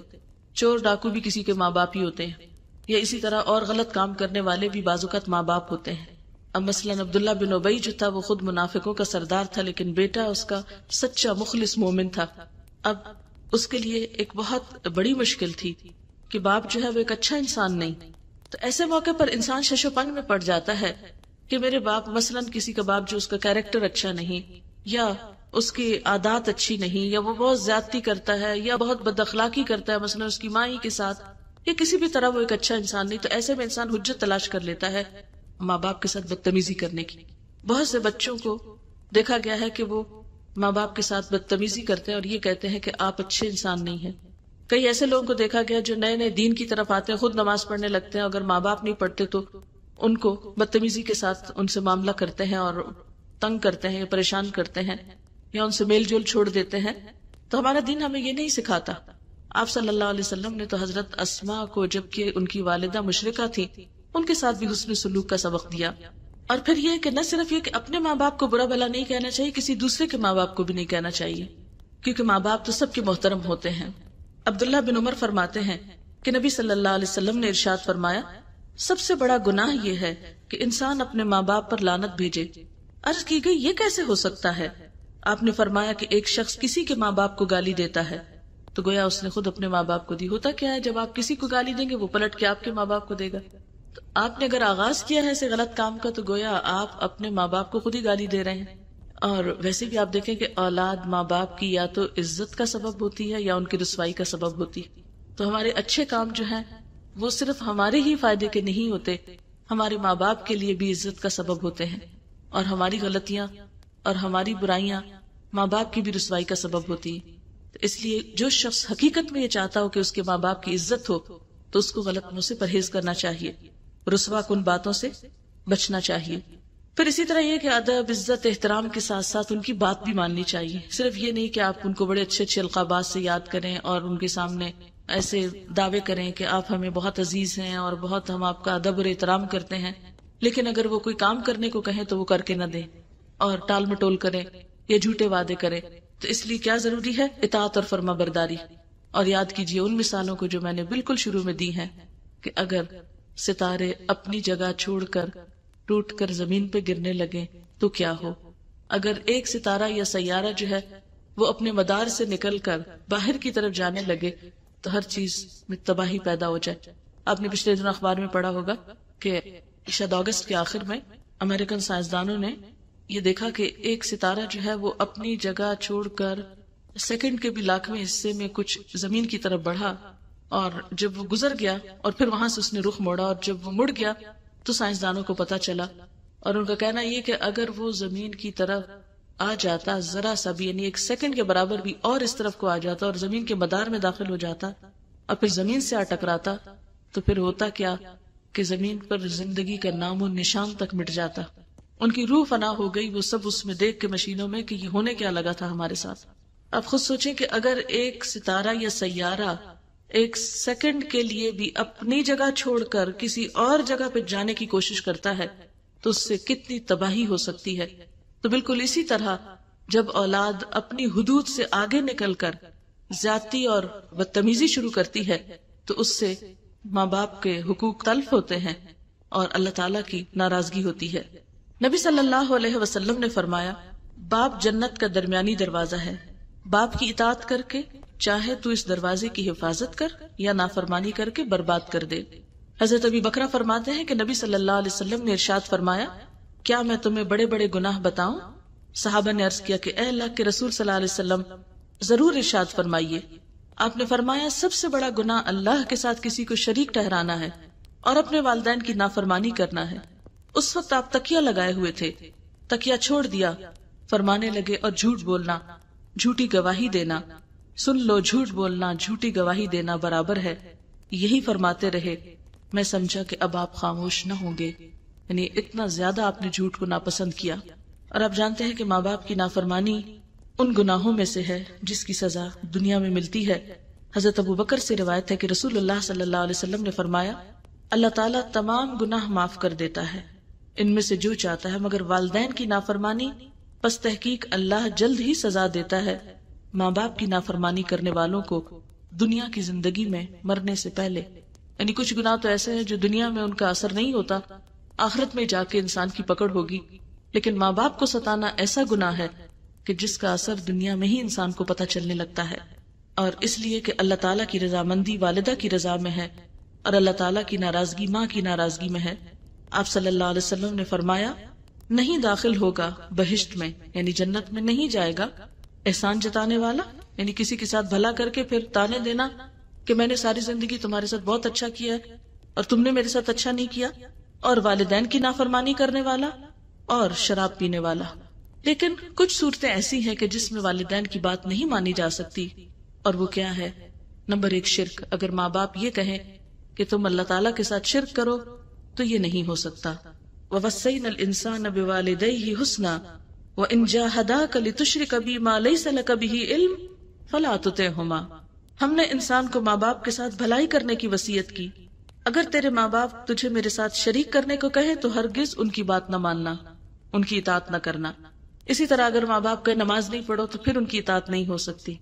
چور ڈاکو بھی کسی کے ماں باپ ہی ہوتے ہیں، یا اسی طرح اور غلط کام کرنے والے بھی بعض اوقات ماں باپ ہوتے ہیں. اب مثلا عبداللہ بن ابی جو تھا وہ خود منافقوں کا سردار تھا، لیکن بیٹا اس کا سچا مخلص مومن تھا. اب اس کے لیے ایک بہت بڑی مشکل تھی کہ باپ جو ہے وہ ایک اچھا انسان نہیں. تو ایسے موقع پر انسان شش و پنج میں پڑ جاتا ہے کہ میرے باپ مثلا کسی کا باپ جو اس کا کیریکٹر اچھا نہیں، یا اس کی عادات اچھی نہیں، یا وہ بہت زیادتی کرتا ہے یا بہت بد اخلاقی کرتا ہے مثلا اس کی ماں ہی کے ساتھ، یا کسی بھی طرح وہ ایک اچھا انسان نہیں. تو ایسے میں انسان حجت تلاش کر لیتا ہے ماں باپ کے ساتھ بدتمیزی کرنے کی. بہت سے بچوں کو دیکھا گیا ہے کہ وہ ماں باپ کے ساتھ بدتمیزی کرتے ہیں اور یہ کہتے ہیں کہ آپ اچھے انسان نہیں ہیں. کئی ایسے لوگوں کو دیکھا گیا جو نئے نئے دین کی طرف آتے ہیں، خود نماز پڑھنے لگتے ہیں، اگر ماں باپ نہیں پڑھتے تو ان کو بدتمیزی کے ساتھ ان سے معاملہ کرتے ہیں اور تنگ کرتے ہیں یا پریشان کرتے ہیں یا ان سے میل جول چھوڑ دیتے ہیں. تو ہمارا دین ہمیں یہ نہیں سکھاتا. آپ صلی اللہ علیہ وسلم نے تو حضرت اسماء کو، جبکہ ان کی والدہ مشرکہ تھی، ان کے ساتھ بھی حسن سلوک کا سبق دیا. اور پھر یہ کہ نہ صرف یہ کہ اپنے ماں باپ کو برا بھلا نہیں کہنا چاہیے، کسی دوسرے کے ماں باپ کو بھی نہیں کہنا چاہیے، کیونکہ ماں باپ تو سب کے محترم ہوتے ہیں. عبداللہ بن عمر فرماتے ہیں کہ نبی صلی اللہ علیہ وسلم نے ارشاد فرمایا سب سے بڑا گناہ یہ ہے کہ انسان اپنے ماں باپ پر لعنت بھیجے. عرض کی گئی یہ کیسے ہو سکتا ہے؟ آپ نے فرمایا کہ ایک شخص کسی کے ماں باپ کو گالی دیتا ہے تو گویا اس نے خود اپنے ماں باپ کو دی. ہوتا کیا ہے، جب آپ کسی کو گالی دیں گے وہ پلٹ کے آپ کے ماں باپ کو دے گا. تو آپ نے اگر آغاز کیا ہے ایسے غلط کام کا تو گویا آپ اپنے ماں باپ کو خود ہی گالی دے رہے ہیں. اور ویسے بھی آپ دیکھیں کہ اولاد ماں باپ کی یا تو عزت کا سبب ہوتی ہے یا ان کی رسوائی کا سبب ہوتی ہے. تو ہمارے اچھے کام جو ہیں وہ صرف ہمارے ہی فائدے کے نہیں ہوتے، ہمارے ماں باپ کے لیے بھی عزت کا سبب ہوتے ہیں. اور ہماری غلطیاں اور ہماری برائیاں ماں باپ کی بھی رسوائی کا سبب ہوتی ہیں. اس لیے جو شخص حقیقت میں یہ چاہتا ہو کہ اس کے ماں باپ کی عزت ہو تو اس کو غلط کاموں سے پرہیز کرنا چاہیے، رسوا کن باتوں سے بچنا چاہیے. پھر اسی طرح یہ کہ ادب، عزت، احترام کے ساتھ ساتھ ان کی بات بھی ماننی چاہیے. صرف یہ نہیں کہ آپ ان کو بڑے اچھے اچھے القابات سے یاد کریں اور ان کے سامنے ایسے دعوے کریں کہ آپ ہمیں بہت عزیز ہیں اور بہت ہم آپ کا ادب اور احترام کرتے ہیں، لیکن اگر وہ کوئی کام کرنے کو کہیں تو وہ کر کے نہ دیں اور ٹال مٹول کریں یا جھوٹے وعدے کریں. تو اس لیے کیا ضروری ہے؟ اطاعت اور فرما برداری. اور یاد کیجئے ان مثالوں کو جو میں نے بالکل شروع میں دی ہیں کہ اگر ستارے اپنی جگہ چھوڑ کر ٹوٹ کر زمین پہ گرنے لگے تو کیا ہو. اگر ایک ستارہ یا سیارہ جو ہے وہ اپنے مدار سے نکل کر باہر کی طرف جانے لگے تو ہر چیز میں تباہی پیدا ہو جائے. آپ نے پچھلے دن اخبار میں پڑھا ہوگا کہ شاید اگست کے آخر میں امریکن سائنسدانوں نے یہ دیکھا کہ ایک ستارہ جو ہے وہ اپنی جگہ چھوڑ کر سیکنڈ کے بھی لاکھویں حصے میں کچھ زمین کی طرف بڑھا، اور جب وہ گزر گیا اور پھر وہاں سے اس نے رخ موڑا، اور جب وہ مڑ گیا تو سائنسدانوں کو پتا چلا، اور ان کا کہنا یہ کہ اگر وہ زمین کی طرف آ جاتا ذرا سا بھی، یعنی ایک سیکنڈ کے برابر بھی اور اس طرف کو آ جاتا اور زمین کے مدار میں داخل ہو جاتا اور پھر زمین سے آ ٹکراتا تو پھر ہوتا کیا کہ زمین پر زندگی کا نام و نشان تک مٹ جاتا. ان کی روح فنا ہو گئی، وہ سب اس میں دیکھ کے مشینوں میں کہ یہ ہونے کیا لگا تھا ہمارے ساتھ. آپ خود سوچیں کہ اگر ایک ستارہ یا سیارہ ایک سیکنڈ کے لیے بھی اپنی جگہ چھوڑ کر کسی اور جگہ پہ جانے کی کوشش کرتا ہے تو اس سے کتنی تباہی ہو سکتی ہے. تو بالکل اسی طرح جب اولاد اپنی حدود سے آگے نکل کر زیادتی اور بدتمیزی شروع کرتی ہے تو اس سے ماں باپ کے حقوق تلف ہوتے ہیں اور اللہ تعالیٰ کی ناراضگی ہوتی ہے. نبی صلی اللہ علیہ وسلم نے فرمایا، باپ جنت کا درمیانی دروازہ ہے، باپ کی اطاعت کر کے چاہے تو اس دروازے کی حفاظت کر یا نافرمانی کر کے برباد کر دے. حضرت ابی بکرہ فرماتے ہیں کہ نبی صلی اللہ علیہ وسلم نے ارشاد فرمایا، کیا میں تمہیں بڑے بڑے گناہ بتاؤں؟ صحابہ نے عرض کیا کہ اے اللہ کے رسول صلی اللہ علیہ وسلم ضرور ارشاد فرمائیے. آپ نے فرمایا، سب سے بڑا گناہ اللہ کے ساتھ کسی کو شریک ٹھہرانا ہے اور اپنے والدین کی نافرمانی کرنا ہے. اس وقت آپ تکیہ لگائے ہوئے تھے، تکیہ چھوڑ دیا، فرمانے لگے اور جھوٹ بولنا، جھوٹی گواہی دینا، سن لو جھوٹ بولنا جھوٹی گواہی دینا برابر ہے. یہی فرماتے رہے، میں سمجھا کہ اب آپ خاموش نہ ہوں گے. یعنی اتنا زیادہ آپ نے جھوٹ کو ناپسند کیا. اور آپ جانتے ہیں کہ ماں باپ کی نافرمانی ان گناہوں میں سے ہے جس کی سزا دنیا میں ملتی ہے. حضرت ابو بکر سے روایت ہے کہ رسول اللہ صلی اللہ علیہ وسلم نے فرمایا، اللہ تعالیٰ تمام گناہ معاف کر دیتا ہے ان میں سے جو چاہتا ہے، مگر والدین کی نافرمانی، پس تحقیق اللہ جلد ہی سزا دیتا ہے ماں باپ کی نافرمانی کرنے والوں کو دنیا کی زندگی میں مرنے سے پہلے. یعنی کچھ گناہ تو ایسے ہیں جو دنیا میں ان کا اثر نہیں ہوتا، آخرت میں جا کے انسان کی پکڑ ہوگی. لیکن ماں باپ کو ستانا ایسا گناہ ہے کہ جس کا اثر دنیا میں ہی انسان کو پتہ چلنے لگتا ہے. اور اس لیے کہ اللہ تعالیٰ کی رضامندی والدہ کی رضا میں ہے اور اللہ تعالیٰ کی ناراضگی ماں کی ناراضگی میں ہے. آپ صلی اللہ علیہ وسلم نے فرمایا، نہیں داخل ہوگا بہشت میں، یعنی جنت میں نہیں جائے گا احسان جتانے والا، یعنی کسی کے ساتھ بھلا کر کے پھر تانے دینا کہ میں نے ساری زندگی تمہارے ساتھ بہت اچھا کیا ہے اور تم نے میرے ساتھ اچھا نہیں کیا، اور والدین کی نافرمانی کرنے والا اور شراب پینے والا. لیکن کچھ صورتیں ایسی ہیں کہ جس میں والدین کی بات نہیں مانی جا سکتی، اور وہ کیا ہے؟ نمبر 1 شرک. اگر ماں باپ یہ کہیں کہ تم اللہ تعالیٰ کے ساتھ شرک کرو تو یہ نہیں ہو سکتا. وَوَصَّيْنَا الْإِنسَانَ بِوَالِدَيْهِ حُسْنًا وَإِنْ جَاهَدَاكَ لِتُشْرِكَ بِي مَا لَيْسَ لَكَ بِهِ عِلْمٌ فَلَا تُطِعْهُمَا. ہم نے انسان کو ماں باپ کے ساتھ بھلائی کرنے کی وصیت کی، اگر تیرے ماں باپ تجھے میرے ساتھ شریک کرنے کو کہیں تو ہرگز ان کی بات نہ ماننا، ان کی اطاعت نہ کرنا. اسی طرح اگر ماں باپ کہ نماز نہیں پڑھو تو پھر ان کی اطاعت نہیں ہو سکتی.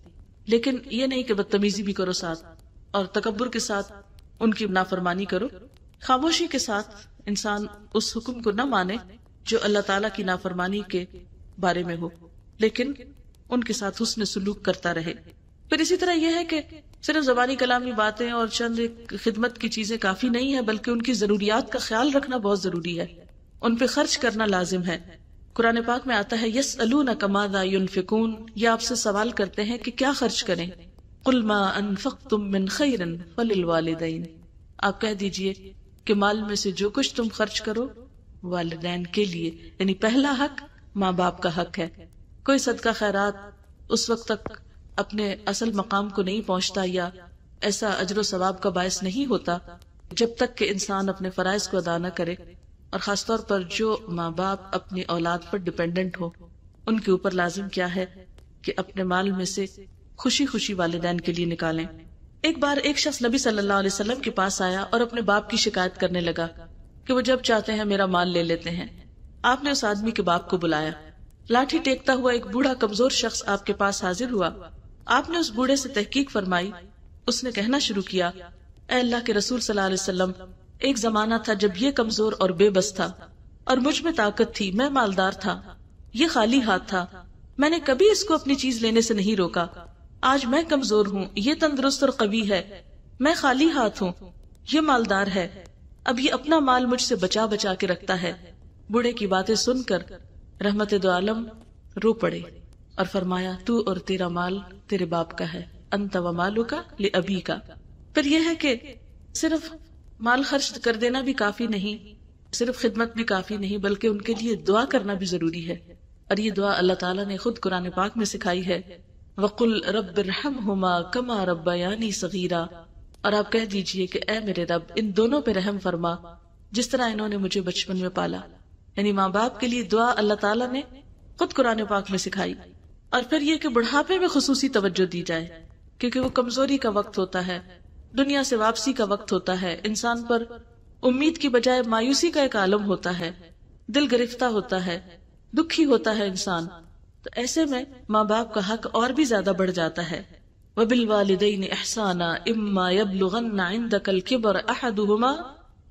لیکن یہ نہیں کہ بدتمیزی بھی کرو ساتھ اور تکبر کے ساتھ ان کی نافرمانی کرو. خاموشی کے ساتھ انسان اس حکم کو نہ مانے جو اللہ تعالیٰ کی نافرمانی کے بارے میں ہو. لیکن ان کے ساتھ حسن سلوک کرتا رہے۔ پھر اسی طرح یہ ہے کہ صرف زبانی کلامی باتیں اور چند خدمت کی چیزیں کافی نہیں ہے، بلکہ ان کی ضروریات کا خیال رکھنا بہت ضروری ہے، ان پہ خرچ کرنا لازم ہے۔ قرآن پاک میں آتا ہے یسألونک ماذا ینفقون، یہ آپ سے سوال کرتے ہیں کہ کیا خرچ کریں، قل ما انفقتم من خیر فللوالدین، آپ کہہ دیجئے کہ مال میں سے جو کچھ تم خرچ کرو والدین کے لیے، یعنی پہلا حق ماں باپ کا حق ہے۔ کوئی صدقہ خیرات اس وقت تک اپنے اصل مقام کو نہیں پہنچتا یا ایسا اجر و ثواب کا باعث نہیں ہوتا جب تک کہ انسان اپنے فرائض کو ادا نہ کرے، اور خاص طور پر جو ماں باپ اپنی اولاد پر ڈیپینڈنٹ ہو، ان کے اوپر لازم کیا ہے کہ اپنے مال میں سے خوشی خوشی والدین کے لیے نکالیں۔ ایک بار ایک شخص نبی صلی اللہ علیہ وسلم کے پاس آیا اور اپنے باپ کی شکایت کرنے لگا کہ وہ جب چاہتے ہیں میرا مال لے لیتے ہیں۔ آپ نے اس آدمی کے باپ کو بلایا، لاٹھی ٹیکتا ہوا ایک بوڑھا کمزور شخص آپ کے پاس حاضر ہوا۔ آپ نے اس بوڑھے سے تحقیق فرمائی۔ اس نے کہنا شروع کیا، اے اللہ کے رسول صلی اللہ علیہ وسلم، ایک زمانہ تھا جب یہ کمزور اور بے بس تھا اور مجھ میں طاقت تھی، میں مالدار تھا، یہ خالی ہاتھ تھا، میں نے کبھی اس کو اپنی چیز لینے سے نہیں روکا۔ آج میں کمزور ہوں، یہ تندرست اور قوی ہے، میں خالی ہاتھ ہوں، یہ مالدار ہے، اب یہ اپنا مال مجھ سے بچا بچا کے رکھتا ہے۔ بوڑھے کی باتیں سن کر رحمت دو عالم رو پڑے اور فرمایا، تو اور تیرا مال تیرے باپ کا ہے، انت و مالک لابیک۔ پھر یہ ہے کہ صرف مال خرچ کر دینا بھی کافی نہیں، صرف خدمت بھی کافی نہیں، بلکہ ان کے لیے دعا کرنا بھی ضروری ہے، اور یہ دعا اللہ تعالیٰ نے خود قرآن پاک میں سکھائی ہے، وَقُلْ رَبِّ ارْحَمْهُمَا كَمَا رَبَّيَانِي صَغِيرًا، اور آپ کہہ دیجئے کہ اے میرے رب ان دونوں پہ رحم فرما جس طرح انہوں نے مجھے بچپن میں پالا۔ یعنی ماں باپ کے لیے دعا اللہ تعالیٰ نے خود قرآن پاک میں سکھائی۔ اور پھر یہ کہ بڑھاپے میں خصوصی توجہ دی جائے، کیونکہ وہ کمزوری کا وقت ہوتا ہے، دنیا سے واپسی کا وقت ہوتا ہے، انسان پر امید کی بجائے مایوسی کا ایک عالم ہوتا ہے، دل گرفتہ ہوتا ہے، دکھی ہوتا ہے انسان، تو ایسے میں ماں باپ کا حق اور بھی زیادہ بڑھ جاتا ہے۔ وَبِالْوَالِدَيْنِ إِحْسَانًا إِمَّا يَبْلُغَنَّ عِندَكَ الْكِبَرَ أَحَدُهُمَا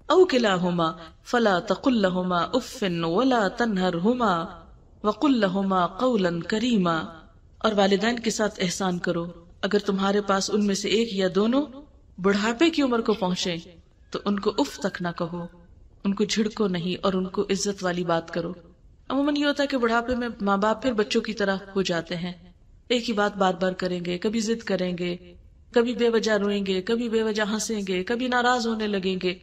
أَوْ كِلَاهُمَا فَلَا تَقُل لَّهُمَا أُفٍّ وَلَا تَنْهَرْهُمَا وَقُل لَّهُمَا قَوْلًا كَرِيمًا، اور والدین کے ساتھ احسان کرو، اگر تمہارے پاس ان میں سے ایک یا دونوں بڑھاپے کی عمر کو پہنچے تو ان کو اف تک نہ کہو، ان کو جھڑکو نہیں اور ان کو عزت والی بات کرو۔ عموماً یہ ہوتا ہے کہ بڑھاپے میں ماں باپ پھر بچوں کی طرح ہو جاتے ہیں، ایک ہی بات بار بار کریں گے، کبھی ضد کریں گے، کبھی بے وجہ روئیں گے، کبھی بے وجہ ہنسیں گے، کبھی ناراض ہونے لگیں گے،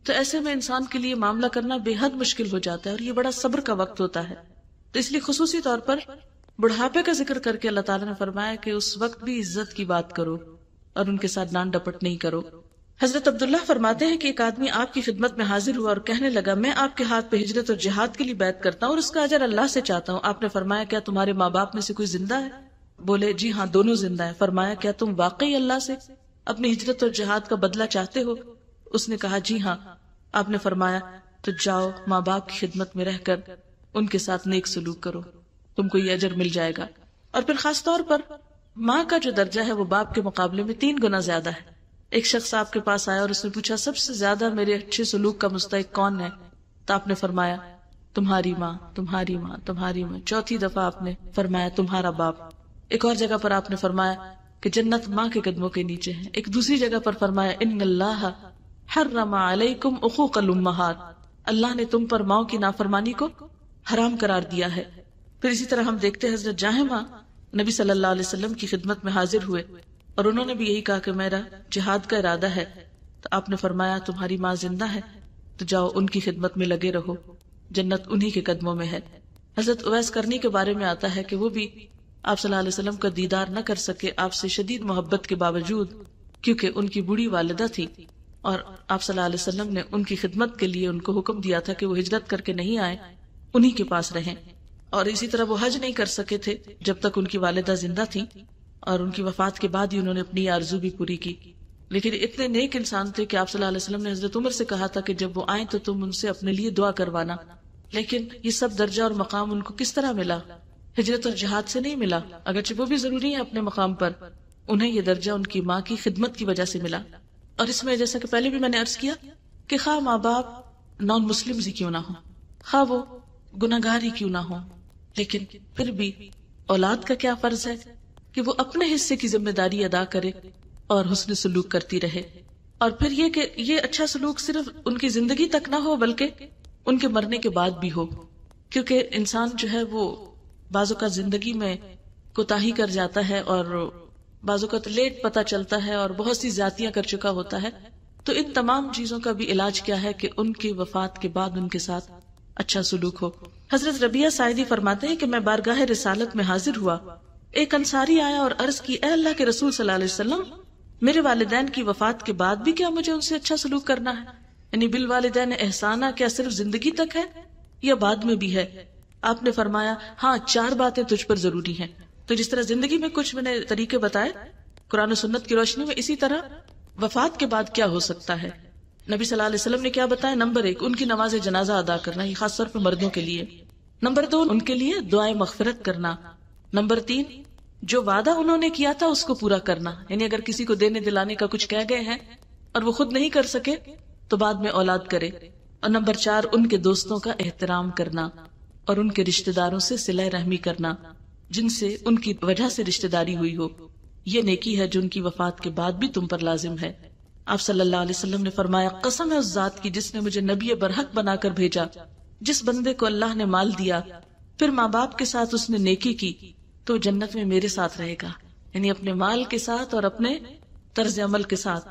تو ایسے میں انسان کے لیے معاملہ کرنا بے حد مشکل ہو جاتا ہے، اور یہ بڑا صبر کا وقت ہوتا ہے۔ تو اس لیے خصوصی طور پر بڑھاپے کا ذکر کر کے اللہ تعالیٰ نے فرمایا کہ اس وقت بھی عزت کی بات کرو اور ان کے ساتھ ڈانٹ ڈپٹ نہیں کرو۔ حضرت عبداللہ فرماتے ہیں کہ ایک آدمی آپ کی خدمت میں حاضر ہوا اور کہنے لگا، میں آپ کے ہاتھ پہ ہجرت اور جہاد کے لیے بیعت کرتا ہوں اور اس کا اجر اللہ سے چاہتا ہوں۔ آپ نے فرمایا، کیا تمہارے ماں باپ میں سے کوئی زندہ ہے؟ بولے، جی ہاں دونوں زندہ ہیں۔ فرمایا، کیا تم واقعی اللہ سے اپنی ہجرت اور جہاد کا بدلہ چاہتے ہو؟ اس نے کہا، جی ہاں۔ آپ نے فرمایا، تو جاؤ ماں باپ کی خدمت میں رہ کر ان کے ساتھ نیک سلوک کرو، تم کو یہ اجر مل جائے گا۔ اور پھر خاص طور پر ماں کا جو درجہ ہے وہ باپ کے مقابلے میں 3 گنا زیادہ ہے۔ ایک شخص آپ کے پاس آیا اور اس نے پوچھا، سب سے زیادہ میرے اچھے سلوک کا مستحق کون ہے؟ تو آپ نے فرمایا، تمہاری ماں، تمہاری ماں، تمہاری ماں۔ 4تھی دفعہ آپ نے فرمایا، تمہارا باپ۔ ایک اور جگہ پر آپ نے فرمایا کہ جنت ماں کے قدموں کے نیچے ہے۔ ایک دوسری جگہ پر فرمایا، ان اللہ حرم علیکم عقوق الامہات، اللہ نے تم پر ماں کی نافرمانی کو حرام قرار دیا ہے۔ پھر اسی طرح ہم دیکھتے ہیں حضرت جاہمہ نبی صلی اللہ علیہ وسلم کی خدمت میں حاضر ہوئے اور انہوں نے بھی یہی کہا کہ میرا جہاد کا ارادہ ہے، تو آپ نے فرمایا، تمہاری ماں زندہ ہے تو جاؤ ان کی خدمت میں لگے رہو، جنت انہی کے قدموں میں ہے۔ حضرت اویس کرنی کے بارے میں آتا ہے کہ وہ بھی آپ صلی اللہ علیہ وسلم کا دیدار نہ کر سکے آپ سے شدید محبت کے باوجود، کیونکہ ان کی بوڑھی والدہ تھی اور آپ صلی اللہ علیہ وسلم نے ان کی خدمت کے لیے ان کو حکم دیا تھا کہ وہ ہجرت کر کے نہیں آئے، انہی کے پاس رہیں۔ اور اسی طرح وہ حج نہیں کر سکے تھے جب تک ان کی والدہ زندہ تھی، اور ان کی وفات کے بعد ہی انہوں نے اپنی آرزو بھی پوری کی۔ لیکن اتنے نیک انسان تھے کہ آپ صلی اللہ علیہ وسلم نے حضرت عمر سے کہا تھا کہ جب وہ آئیں تو تم ان سے اپنے لیے دعا کروانا۔ لیکن یہ سب درجہ اور مقام ان کو کس طرح ملا؟ ہجرت اور جہاد سے نہیں ملا، اگرچہ وہ بھی ضروری ہے اپنے مقام پر، انہیں یہ درجہ ان کی ماں کی خدمت کی وجہ سے ملا۔ اور اس میں جیسا کہ پہلے بھی میں نے عرض کیا کہ خواہ ماں باپ نان مسلم ہی کیوں نہ ہو، خواہ وہ گناہگار ہی کیوں نہ ہو، لیکن پھر بھی اولاد کا کیا فرض ہے کہ وہ اپنے حصے کی ذمہ داری ادا کرے اور حسن سلوک کرتی رہے. اور پھر یہ کہ یہ اچھا سلوک صرف ان کی زندگی تک نہ ہو بلکہ ان کے مرنے کے بعد بھی ہو، کیونکہ انسان جو ہے وہ بعض اوقات زندگی میں کوتاہی کر جاتا ہے اور بعض اوقات لیٹ پتہ چلتا ہے اور بہت سی زیادتیاں کر چکا ہوتا ہے. تو ان تمام چیزوں کا بھی علاج کیا ہے کہ ان کی وفات کے بعد ان کے ساتھ اچھا سلوک ہو. حضرت ربیہ سعیدی فرماتے ہیں کہ میں بارگاہ رسالت میں حاضر ہوا، ایک انصاری آیا اور عرض کی، اے اللہ کے رسول صلی اللہ علیہ وسلم، میرے والدین کی وفات کے بعد بھی کیا مجھے ان سے اچھا سلوک کرنا ہے؟ یعنی بالوالدین احسانہ کیا صرف زندگی تک ہے یا بعد میں بھی ہے؟ آپ نے فرمایا، ہاں 4 باتیں تجھ پر ضروری ہیں. تو جس طرح زندگی میں کچھ میں نے طریقے بتائے قرآن و سنت کی روشنی میں، اسی طرح وفات کے بعد کیا ہو سکتا ہے. نبی صلی اللہ علیہ وسلم نے کیا بتایا؟ نمبر 1 ان کی نماز جنازہ ادا کرنا، یہ خاص طور پہ مردوں کے لیے. نمبر 2 ان کے لیے دعائیں مغفرت کرنا. نمبر 3 جو وعدہ انہوں نے کیا تھا اس کو پورا کرنا، یعنی اگر کسی کو دینے دلانے کا کچھ کہہ گئے ہیں اور وہ خود نہیں کر سکے تو بعد میں اولاد کرے. اور نمبر 4 ان کے دوستوں کا احترام کرنا اور ان کے رشتہ داروں سے صلہ رحمی کرنا جن سے ان کی وجہ سے رشتہ داری ہوئی ہو. یہ نیکی ہے جو ان کی وفات کے بعد بھی تم پر لازم ہے. آپ صلی اللہ علیہ وسلم نے فرمایا، قسم ہے اس ذات کی جس نے مجھے نبی برحق بنا کر بھیجا، جس بندے کو اللہ نے مال دیا پھر ماں باپ کے ساتھ اس نے نیکی کی تو جنت میں میرے ساتھ رہے گا، یعنی اپنے مال کے ساتھ اور اپنے طرز عمل کے ساتھ.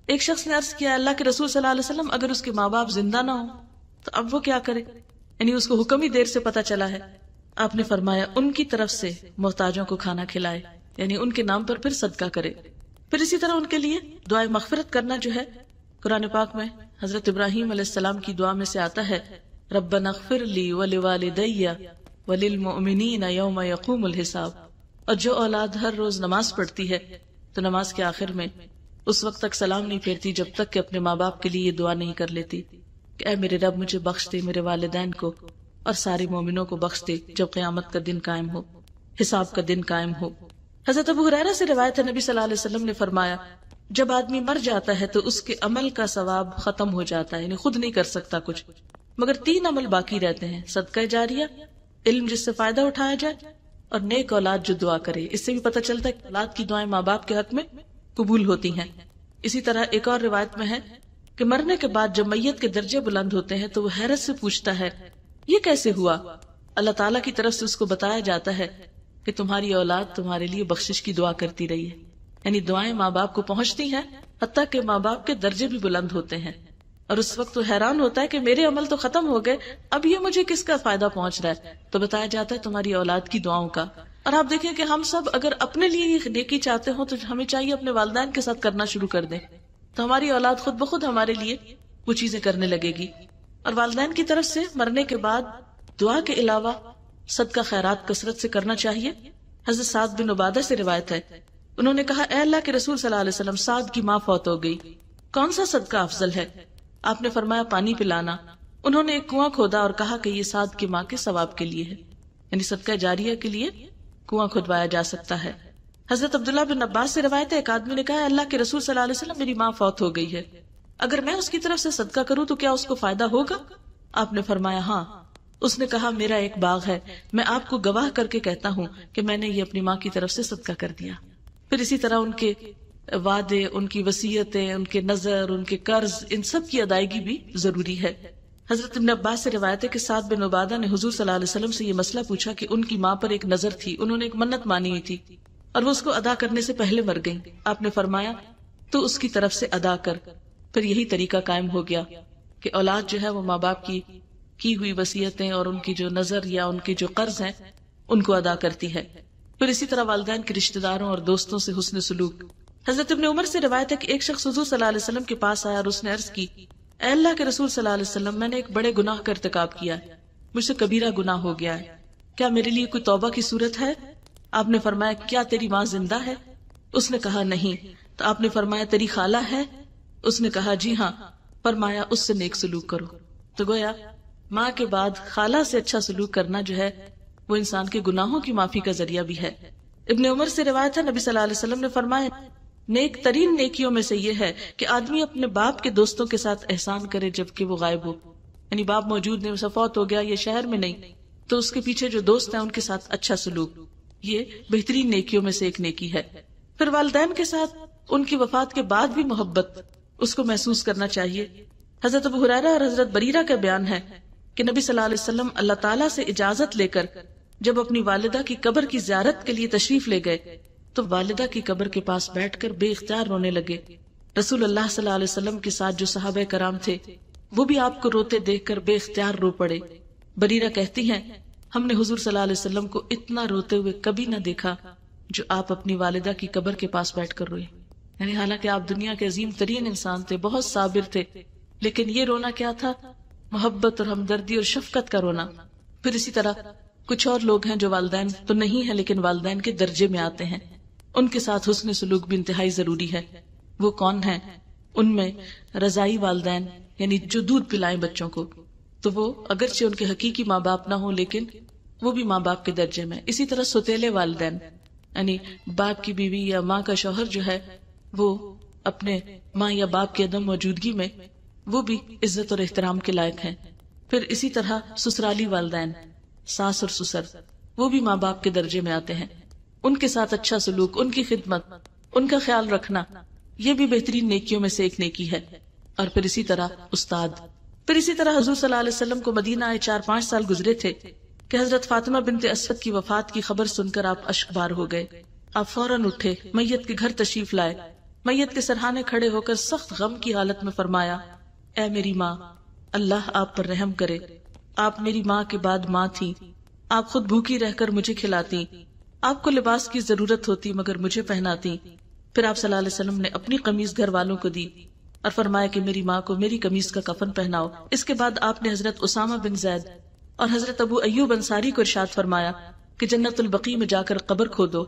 ایک شخص نے عرض کیا، اللہ کے رسول صلی اللہ علیہ وسلم، اگر اس کے ماں باپ زندہ نہ ہوں تو اب وہ کیا کرے؟ یعنی اس کو حکم ہی دیر سے پتا چلا ہے. آپ نے فرمایا، ان کی طرف سے محتاجوں کو کھانا کھلائے، یعنی ان کے نام پر پھر صدقہ کرے. پھر اسی طرح ان کے لیے دعائیں مغفرت کرنا جو ہے قرآن پاک میں حضرت ابراہیم علیہ السلام کی دعا میں سے آتا ہے، ربنا اغفر لی ولوالدی وللمؤمنین یوم یقوم الحساب. اور جو اولاد ہر روز نماز پڑھتی ہے تو نماز کے آخر میں اس وقت تک سلام نہیں پھیرتی جب تک کہ اپنے ماں باپ کے لیے یہ دعا نہیں کر لیتی کہ اے میرے رب مجھے بخش دے، میرے والدین کو اور سارے مومنوں کو بخش دے جب قیامت کا دن قائم ہو، حساب کا دن قائم ہو. حضرت ابو ہریرہ سے روایت ہے، نبی صلی اللہ علیہ وسلم نے فرمایا، جب آدمی مر جاتا ہے تو اس کے عمل کا ثواب ختم ہو جاتا ہے، یعنی خود نہیں کر سکتا کچھ، مگر 3 عمل باقی رہتے ہیں، صدقہ جاریہ، علم جس سے فائدہ اٹھایا جائے، اور نیک اولاد جو دعا کرے. اس سے بھی پتہ چلتا ہے کہ اولاد کی دعائیں ماں باپ کے حق میں قبول ہوتی ہیں. اسی طرح ایک اور روایت میں ہے کہ مرنے کے بعد جب میت کے درجے بلند ہوتے ہیں تو وہ حیرت سے پوچھتا ہے، یہ کیسے ہوا؟ اللہ تعالیٰ کی طرف سے اس کو بتایا جاتا ہے کہ تمہاری اولاد تمہارے لیے بخشش کی دعا کرتی رہی ہے. یعنی دعائیں ماں باپ کو پہنچتی ہیں حتیٰ کہ ماں باپ کے درجے بھی بلند ہوتے ہیں. اور اس وقت وہ حیران ہوتا ہے کہ میرے عمل تو ختم ہو گئے، اب یہ مجھے کس کا فائدہ پہنچ رہا ہے؟ تو بتایا جاتا ہے تمہاری اولاد کی دعاؤں کا. اور آپ دیکھیں کہ ہم سب اگر اپنے لیے یہ نیکی چاہتے ہوں تو ہمیں چاہیے اپنے والدین کے ساتھ کرنا شروع کر دیں، تو ہماری اولاد خود بخود ہمارے لیے وہ چیزیں کرنے لگے گی. اور والدین کی طرف سے مرنے کے بعد دعا کے علاوہ صدقہ خیرات کثرت سے کرنا چاہیے. حضرت سعد بن عبادہ سے روایت ہے، انہوں نے کہا، اے اللہ کے رسول صلی اللہ علیہ وسلم، سعد کی ماں فوت ہو گئی، کون سا صدقہ افضل ہے؟ آپ نے فرمایا پانی پلانا. انہوں نے ایک کنواں کھودا اور کہا کہ یہ سعد کی ماں کے ثواب کے لیے ہے، یعنی صدقہ جاریہ کے لیے کنواں کھدوایا جا سکتا ہے. حضرت عبداللہ بن عباس سے روایت ہے، ایک آدمی نے کہا، اللہ کے رسول صلی اللہ علیہ وسلم، میری ماں فوت ہو گئی ہے، اگر میں اس کی طرف سے صدقہ کروں تو کیا اس کو فائدہ ہوگا؟ آپ نے فرمایا ہاں. اس نے کہا، میرا ایک باغ ہے، میں آپ کو گواہ کر کے کہتا ہوں کہ میں نے یہ اپنی ماں کی طرف سے صدقہ کر دیا. پھر اسی طرح ان کے وعدے، ان کی وصیتیں، ان کے نظر، ان کے قرض، ان سب کی ادائیگی بھی ضروری ہے. حضرت ابن عباس سے روایت ہے کہ سعد بن عبادہ نے حضور صلی اللہ علیہ وسلم سے یہ مسئلہ پوچھا کہ ان کی ماں پر ایک نظر تھی، انہوں نے ایک منت مانی ہوئی تھی اور وہ اس کو ادا کرنے سے پہلے مر گئیں. آپ نے فرمایا تو اس کی طرف سے ادا کر. پھر یہی طریقہ قائم ہو گیا کہ اولاد جو ہے وہ ماں باپ کی ہوئی وصیتیں اور ان کی جو نظر یا ان کے جو قرض ہیں ان کو ادا کرتی ہے. پھر اسی طرح والدین کے رشتہ داروں اور دوستوں سے حسن سلوک. حضرت ابن عمر سے روایت ہے کہ ایک شخص حضور صلی اللہ علیہ وسلم کے پاس آیا اور اس نے عرض کی، اے اللہ کے رسول صلی اللہ علیہ وسلم، میں نے ایک بڑے گناہ کا ارتکاب کیا ہے، مجھ سے کبیرہ گناہ ہو گیا ہے، کیا میرے لیے کوئی توبہ کی صورت ہے؟ آپ نے فرمایا، کیا تیری ماں زندہ ہے؟ اس نے کہا نہیں. تو آپ نے فرمایا، تیری خالہ ہے؟ اس نے کہا جی ہاں. فرمایا اس سے نیک سلوک کرو. تو گویا ماں کے بعد خالہ سے اچھا سلوک کرنا جو ہے وہ انسان کے گناہوں کی معافی کا ذریعہ بھی ہے. ابن عمر سے روایت ہے، نبی صلی اللہ علیہ وسلم نے فرمایا، نیک ترین نیکیوں میں سے یہ ہے کہ آدمی اپنے باپ کے دوستوں کے ساتھ احسان کرے جبکہ وہ غائب ہو. یعنی باپ موجود نہیں، فوت ہو گیا، یہ شہر میں نہیں، تو اس کے پیچھے جو دوست ہیں ان کے ساتھ اچھا سلوک. یہ بہترین نیکیوں میں سے ایک نیکی ہے۔ پھر والدین کے ساتھ ان کی وفات کے بعد بھی محبت اس کو محسوس کرنا چاہیے۔ حضرت ابو ہریرہ اور حضرت بریرہ کا بیان ہے کہ نبی صلی اللہ علیہ وسلم اللہ تعالیٰ سے اجازت لے کر جب اپنی والدہ کی قبر کی زیارت کے لیے تشریف لے گئے تو والدہ کی قبر کے پاس بیٹھ کر بے اختیار رونے لگے۔ رسول اللہ صلی اللہ علیہ وسلم کے ساتھ جو صحابہ کرام تھے وہ بھی آپ کو روتے دیکھ کر بے اختیار رو پڑے۔ بریرہ کہتی ہیں ہم نے حضور صلی اللہ علیہ وسلم کو اتنا روتے ہوئے کبھی نہ دیکھا جو آپ اپنی والدہ کی قبر کے پاس بیٹھ کر روئے۔ یعنی حالانکہ آپ دنیا کے عظیم ترین انسان تھے، بہت صابر تھے، لیکن یہ رونا کیا تھا؟ محبت اور ہمدردی اور شفقت کا رونا۔ پھر اسی طرح کچھ اور لوگ ہیں جو والدین تو نہیں ہیں لیکن والدین کے درجے میں آتے ہیں، ان کے ساتھ حسن سلوک بھی انتہائی ضروری ہے۔ وہ کون ہیں؟ ان میں رضائی والدین، یعنی جو دودھ پلائیں بچوں کو، تو وہ اگرچہ ان کے حقیقی ماں باپ نہ ہوں لیکن وہ بھی ماں باپ کے درجے میں۔ اسی طرح سوتیلے والدین، یعنی باپ کی بیوی یا ماں کا شوہر جو ہے وہ اپنے ماں یا باپ کی عدم موجودگی میں وہ بھی عزت اور احترام کے لائق ہیں۔ پھر اسی طرح سسرالی والدین، ساس اور سسر، وہ بھی ماں باپ کے درجے میں آتے ہیں۔ ان کے ساتھ اچھا سلوک، ان کی خدمت، ان کا خیال رکھنا، یہ بھی بہترین نیکیوں میں سے ایک نیکی ہے۔ اور پھر اسی طرح استاد۔ پھر اسی طرح حضور صلی اللہ علیہ وسلم کو مدینہ آئے 4-5 سال گزرے تھے کہ حضرت فاطمہ بنت اسود کی وفات کی خبر سن کر آپ اشکبار ہو گئے۔ آپ فوراً اٹھے، میت کے گھر تشریف لائے، میت کے سرہانے کھڑے ہو کر سخت غم کی حالت میں فرمایا، اے میری ماں، اللہ آپ پر رحم کرے، آپ میری ماں کے بعد ماں تھی، آپ خود بھوکی رہ کر مجھے کھلاتی، آپ کو لباس کی ضرورت ہوتی مگر مجھے پہناتی۔ پھر آپ صلی اللہ علیہ وسلم نے اپنی قمیض گھر والوں کو دی اور فرمایا کہ میری ماں کو میری قمیض کا کفن پہناؤ۔ اس کے بعد آپ نے حضرت اسامہ بن زید اور حضرت ابو ایوب انصاری کو ارشاد فرمایا کہ جنت البقیع میں جا کر قبر کھودو۔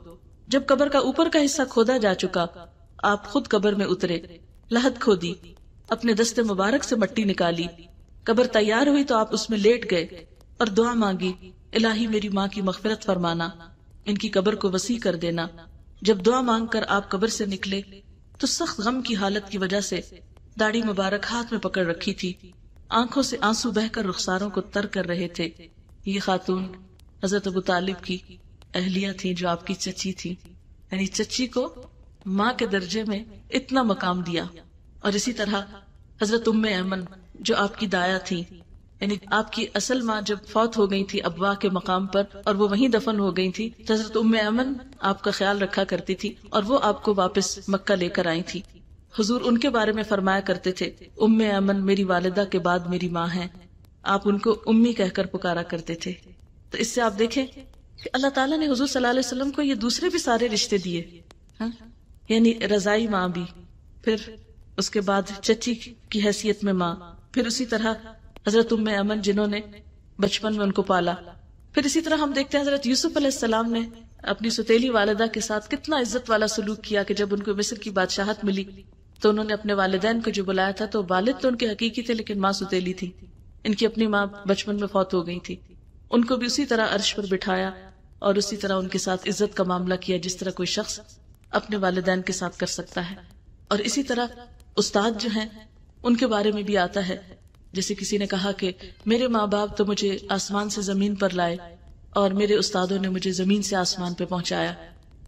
جب قبر کا اوپر کا حصہ کھودا جا چکا، آپ خود قبر میں اترے، لحد کھودی، اپنے دست مبارک سے مٹی نکالی، قبر تیار ہوئی تو آپ اس میں لیٹ گئے اور دعا مانگی، الہی میری ماں کی مغفرت فرمانا، ان کی قبر کو وسیع کر دینا۔ جب دعا مانگ کر آپ قبر سے نکلے تو سخت غم کی حالت کی وجہ سے داڑھی مبارک ہاتھ میں پکڑ رکھی تھی، آنکھوں سے آنسو بہ کر رخساروں کو تر کر رہے تھے۔ یہ خاتون حضرت ابو طالب کی اہلیہ تھی جو آپ کی چچی تھی، یعنی چچی کو ماں کے درجے میں اتنا مقام دیا۔ اور اسی طرح حضرت ام ایمن جو آپ کی دایا تھی، یعنی آپ کی اصل ماں جب فوت ہو گئی تھی ابوا کے مقام پر اور وہ وہیں دفن ہو گئی تھی، تو حضرت ام ایمن آپ کا خیال رکھا کرتی تھی اور وہ آپ کو واپس مکہ لے کر آئی تھی۔ حضور ان کے بارے میں فرمایا کرتے تھے، ام ایمن میری والدہ کے بعد میری ماں ہیں، آپ ان کو امی کہہ کر پکارا کرتے تھے۔ تو اس سے آپ دیکھیں کہ اللہ تعالیٰ نے حضور صلی اللہ علیہ وسلم کو یہ دوسرے بھی سارے رشتے دیے، یعنی رضائی ماں بھی، پھر اس کے بعد چچی کی حیثیت میں ماں، پھر اسی طرح حضرت ام ایمن جنہوں نے بچپن میں ان کو پالا۔ پھر اسی طرح ہم دیکھتے ہیں حضرت یوسف علیہ السلام نے اپنی ستیلی والدہ کے ساتھ کتنا عزت والا سلوک کیا کہ جب ان کو مصر کی بادشاہت ملی تو انہوں نے اپنے والدین کو جو بلایا تھا تو والد تو ان کے حقیقی تھے لیکن ماں ستیلی تھی، ان کی اپنی ماں بچپن میں فوت ہو گئی تھی، ان کو بھی اسی طرح عرش پر بٹھایا اور اسی طرح ان کے ساتھ عزت کا معاملہ کیا جس طرح کوئی شخص اپنے والدین کے ساتھ کر سکتا ہے۔ اور اسی طرح استاد جو ہیں ان کے بارے میں بھی آتا ہے، جیسے کسی نے کہا کہ میرے ماں باپ تو مجھے آسمان سے زمین پر لائے اور میرے استادوں نے مجھے زمین سے آسمان پہ پہنچایا،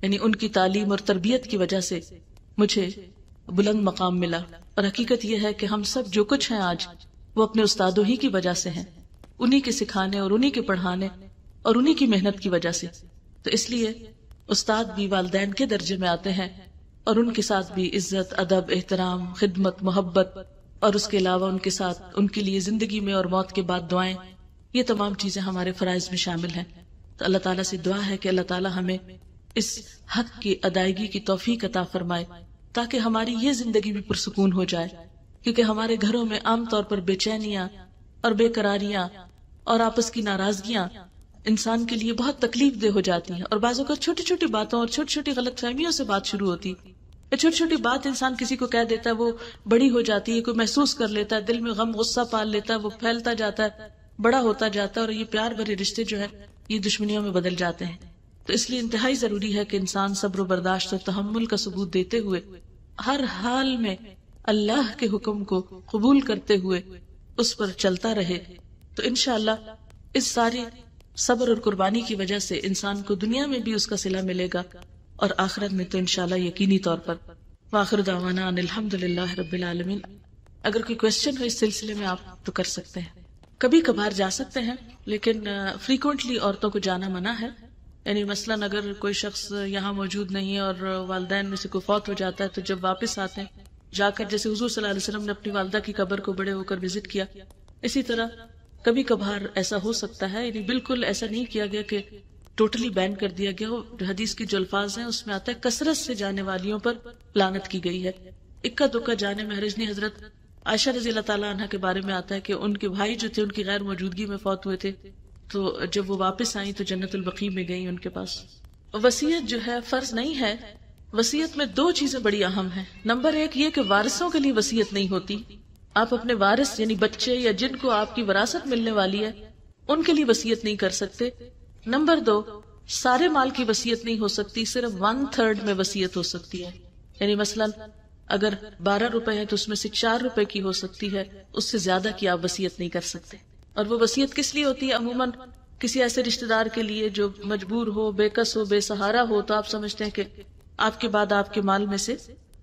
یعنی ان کی تعلیم اور تربیت کی وجہ سے مجھے بلند مقام ملا۔ اور حقیقت یہ ہے کہ ہم سب جو کچھ ہیں آج وہ اپنے استادوں ہی کی وجہ سے ہیں، انہی کے سکھانے اور انہی کے پڑھانے اور انہی کی محنت کی وجہ سے۔ تو اس لیے استاد بھی والدین کے درجے میں آتے ہیں اور ان کے ساتھ بھی عزت، ادب، احترام، خدمت، محبت، اور اس کے علاوہ ان کے ساتھ ان کے لیے زندگی میں اور موت کے بعد دعائیں، یہ تمام چیزیں ہمارے فرائض میں شامل ہیں۔ تو اللہ تعالیٰ سے دعا ہے کہ اللہ تعالیٰ ہمیں اس حق کی ادائیگی کی توفیق عطا فرمائے تاکہ ہماری یہ زندگی بھی پرسکون ہو جائے، کیونکہ ہمارے گھروں میں عام طور پر بے چینیاں اور بے قراریاں اور آپس کی ناراضگیاں انسان کے لیے بہت تکلیف دہ ہو جاتی ہیں، اور بعض اوقات چھوٹی چھوٹی باتوں اور چھوٹی چھوٹی غلط فہمیوں سے بات شروع ہوتی ہے۔ چھوٹی چھوٹی بات انسان کسی کو کہہ دیتا ہے، وہ بڑی ہو جاتی ہے، کوئی محسوس کر لیتا ہے، دل میں غم غصہ پال لیتا ہے، وہ پھیلتا جاتا ہے، بڑا ہوتا جاتا ہے، اور یہ پیار بھرے رشتے جو ہے یہ دشمنیوں میں بدل جاتے ہیں۔ تو اس لیے انتہائی ضروری ہے کہ انسان صبر و برداشت اور تحمل کا ثبوت دیتے ہوئے ہر حال میں اللہ کے حکم کو قبول کرتے ہوئے اس پر چلتا رہے، تو انشاءاللہ اس ساری صبر اور قربانی کی وجہ سے انسان کو دنیا میں بھی اس کا صلہ ملے گا اور آخرت میں تو انشاءاللہ یقینی طور پر۔ وآخر دعوانا ان الحمدللہ رب العالمین۔ اگر کوئی کوشچن ہو اس سلسلے میں آپ تو کر سکتے ہیں۔ کبھی کبھار جا سکتے ہیں لیکن فریکوینٹلی عورتوں کو جانا منع ہے، یعنی مثلاً اگر کوئی شخص یہاں موجود نہیں ہے اور والدین میں سے کوئی فوت ہو جاتا ہے تو جب واپس آتے ہیں جا کر، جیسے حضور صلی اللہ علیہ وسلم نے اپنی والدہ کی قبر کو بڑے ہو کر وزٹ کیا، اسی طرح کبھی کبھار ایسا ہو سکتا ہے، یعنی بالکل ایسا نہیں کیا گیا کہ ٹوٹلی بین کر دیا گیا ہو۔ حدیث کی جو الفاظ ہیں اس میں آتا ہے کثرت سے جانے والیوں پر لعنت کی گئی ہے، اکا دکا جانے میں حرج نہیں۔ حضرت عائشہ رضی اللہ تعالیٰ عنہ کے بارے میں آتا ہے کہ ان کے بھائی جو تھے ان کی غیر موجودگی میں فوت ہوئے تھے، تو جب وہ واپس آئیں تو جنت البقیع میں گئیں ان کے پاس۔ وصیت جو ہے فرض نہیں ہے، وصیت میں دو چیزیں بڑی اہم ہیں۔ نمبر ایک یہ کہ وارثوں کے لیے وصیت نہیں ہوتی، آپ اپنے وارث یعنی بچے یا جن کو آپ کی وراثت ملنے والی ہے ان کے لیے وصیت نہیں کر سکتے۔ نمبر دو، سارے مال کی وصیت نہیں ہو سکتی، صرف 1/3 میں وصیت ہو سکتی ہے، یعنی مثلاً اگر 12 روپے ہے تو اس میں سے 4 روپے کی ہو سکتی ہے، اس سے زیادہ کی آپ وصیت نہیں کر سکتے۔ اور وہ وصیت کس لیے ہوتی ہے؟ عموماً کسی ایسے رشتہ دار کے لیے جو مجبور ہو، بے کس ہو، بے سہارا ہو، تو آپ سمجھتے ہیں کہ آپ کے بعد آپ کے مال میں سے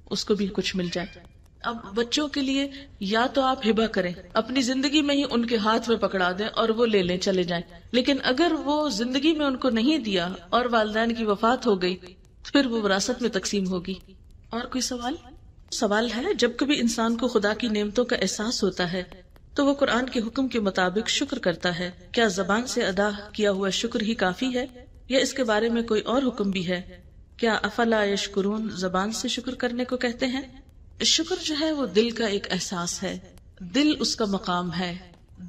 اس کو بھی کچھ مل جائے۔ اب بچوں کے لیے یا تو آپ ہبہ کریں، اپنی زندگی میں ہی ان کے ہاتھ میں پکڑا دیں اور وہ لے لیں چلے جائیں، لیکن اگر وہ زندگی میں ان کو نہیں دیا اور والدین کی وفات ہو گئی تو پھر وہ وراثت میں تقسیم ہوگی۔ اور کوئی سوال ہے؟ جب کبھی انسان کو خدا کی نعمتوں کا احساس ہوتا ہے تو وہ قرآن کے حکم کے مطابق شکر کرتا ہے، کیا زبان سے ادا کیا ہوا شکر ہی کافی ہے یا اس کے بارے میں کوئی اور حکم بھی ہے؟ کیا افلا یشکرون زبان سے شکر کرنے کو کہتے ہیں؟ شکر جو ہے وہ دل کا ایک احساس ہے، دل اس کا مقام ہے۔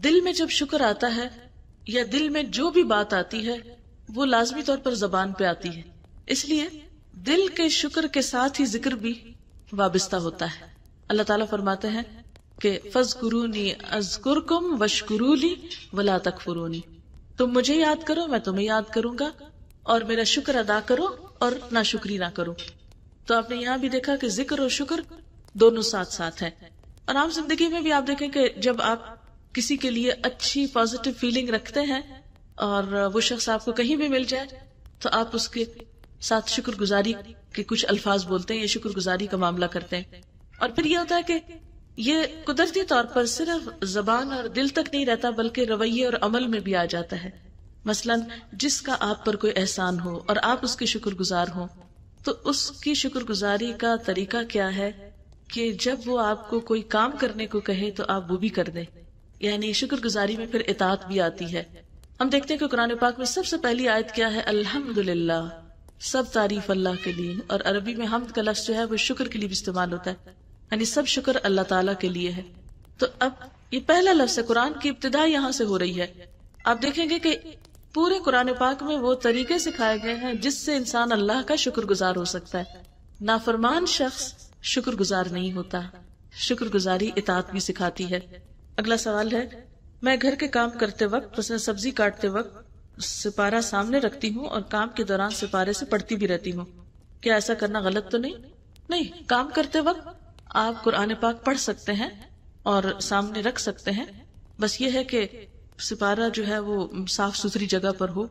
دل میں جب شکر آتا ہے یا دل میں جو بھی بات آتی ہے وہ لازمی طور پر زبان پہ آتی ہے، اس لیے دل کے شکر کے ساتھ ہی ذکر بھی وابستہ ہوتا ہے۔ اللہ تعالیٰ فرماتے ہیں کہ فَاذْكُرُونِي أَذْكُرْكُمْ وَاشْكُرُوا لِي وَلَا تَكْفُرُونِ، تم مجھے یاد کرو میں تمہیں یاد کروں گا، اور میرا شکر ادا کرو اور ناشکری نہ کرو۔ تو آپ نے یہاں بھی دیکھا کہ ذکر اور شکر دونوں ساتھ ساتھ ہیں۔ اور عام زندگی میں بھی آپ دیکھیں کہ جب آپ کسی کے لیے اچھی پازیٹیو فیلنگ رکھتے ہیں اور وہ شخص آپ کو کہیں بھی مل جائے تو آپ اس کے ساتھ شکر گزاری کے کچھ الفاظ بولتے ہیں یا شکر گزاری کا معاملہ کرتے ہیں۔ اور پھر یہ ہوتا ہے کہ یہ قدرتی طور پر صرف زبان اور دل تک نہیں رہتا بلکہ رویے اور عمل میں بھی آ جاتا ہے۔ مثلاً جس کا آپ پر کوئی احسان ہو اور آپ اس کے شکر گزار ہوں تو اس کی شکر گزاری کا طریقہ کیا ہے کہ جب وہ آپ کو کوئی کام کرنے کو کہے تو آپ وہ بھی کر دیں، یعنی شکر گزاری میں پھر اطاعت بھی آتی ہے۔ ہم دیکھتے ہیں کہ قرآن پاک میں سب سے پہلی آیت کیا ہے؟ الحمدللہ، سب تعریف اللہ کے لیے، اور عربی میں حمد کا لفظ جو ہے وہ شکر کے لیے بھی استعمال ہوتا ہے، یعنی سب شکر اللہ تعالیٰ کے لیے ہے۔ تو اب یہ پہلا لفظ ہے، قرآن کی ابتدا یہاں سے ہو رہی ہے۔ آپ دیکھیں گے کہ پورے قرآن پاک میں وہ طریقے سکھائے گئے ہیں جس سے انسان اللہ کا شکر گزار ہو سکتا ہے۔ نافرمان شخص شکر گزار نہیں ہوتا، شکر گزاری اطاعت بھی سکھاتی ہے۔ اگلا سوال ہے، میں گھر کے کام کرتے وقت مثلا سبزی کاٹتے وقت سپارہ سامنے رکھتی ہوں اور کام کے دوران سپارے سے پڑھتی بھی رہتی ہوں، کیا ایسا کرنا غلط تو نہیں؟ نہیں، کام کرتے وقت آپ قرآن پاک پڑھ سکتے ہیں اور سامنے رکھ سکتے ہیں، بس یہ ہے کہ سپارہ جو ہے وہ صاف ستھری جگہ پر ہو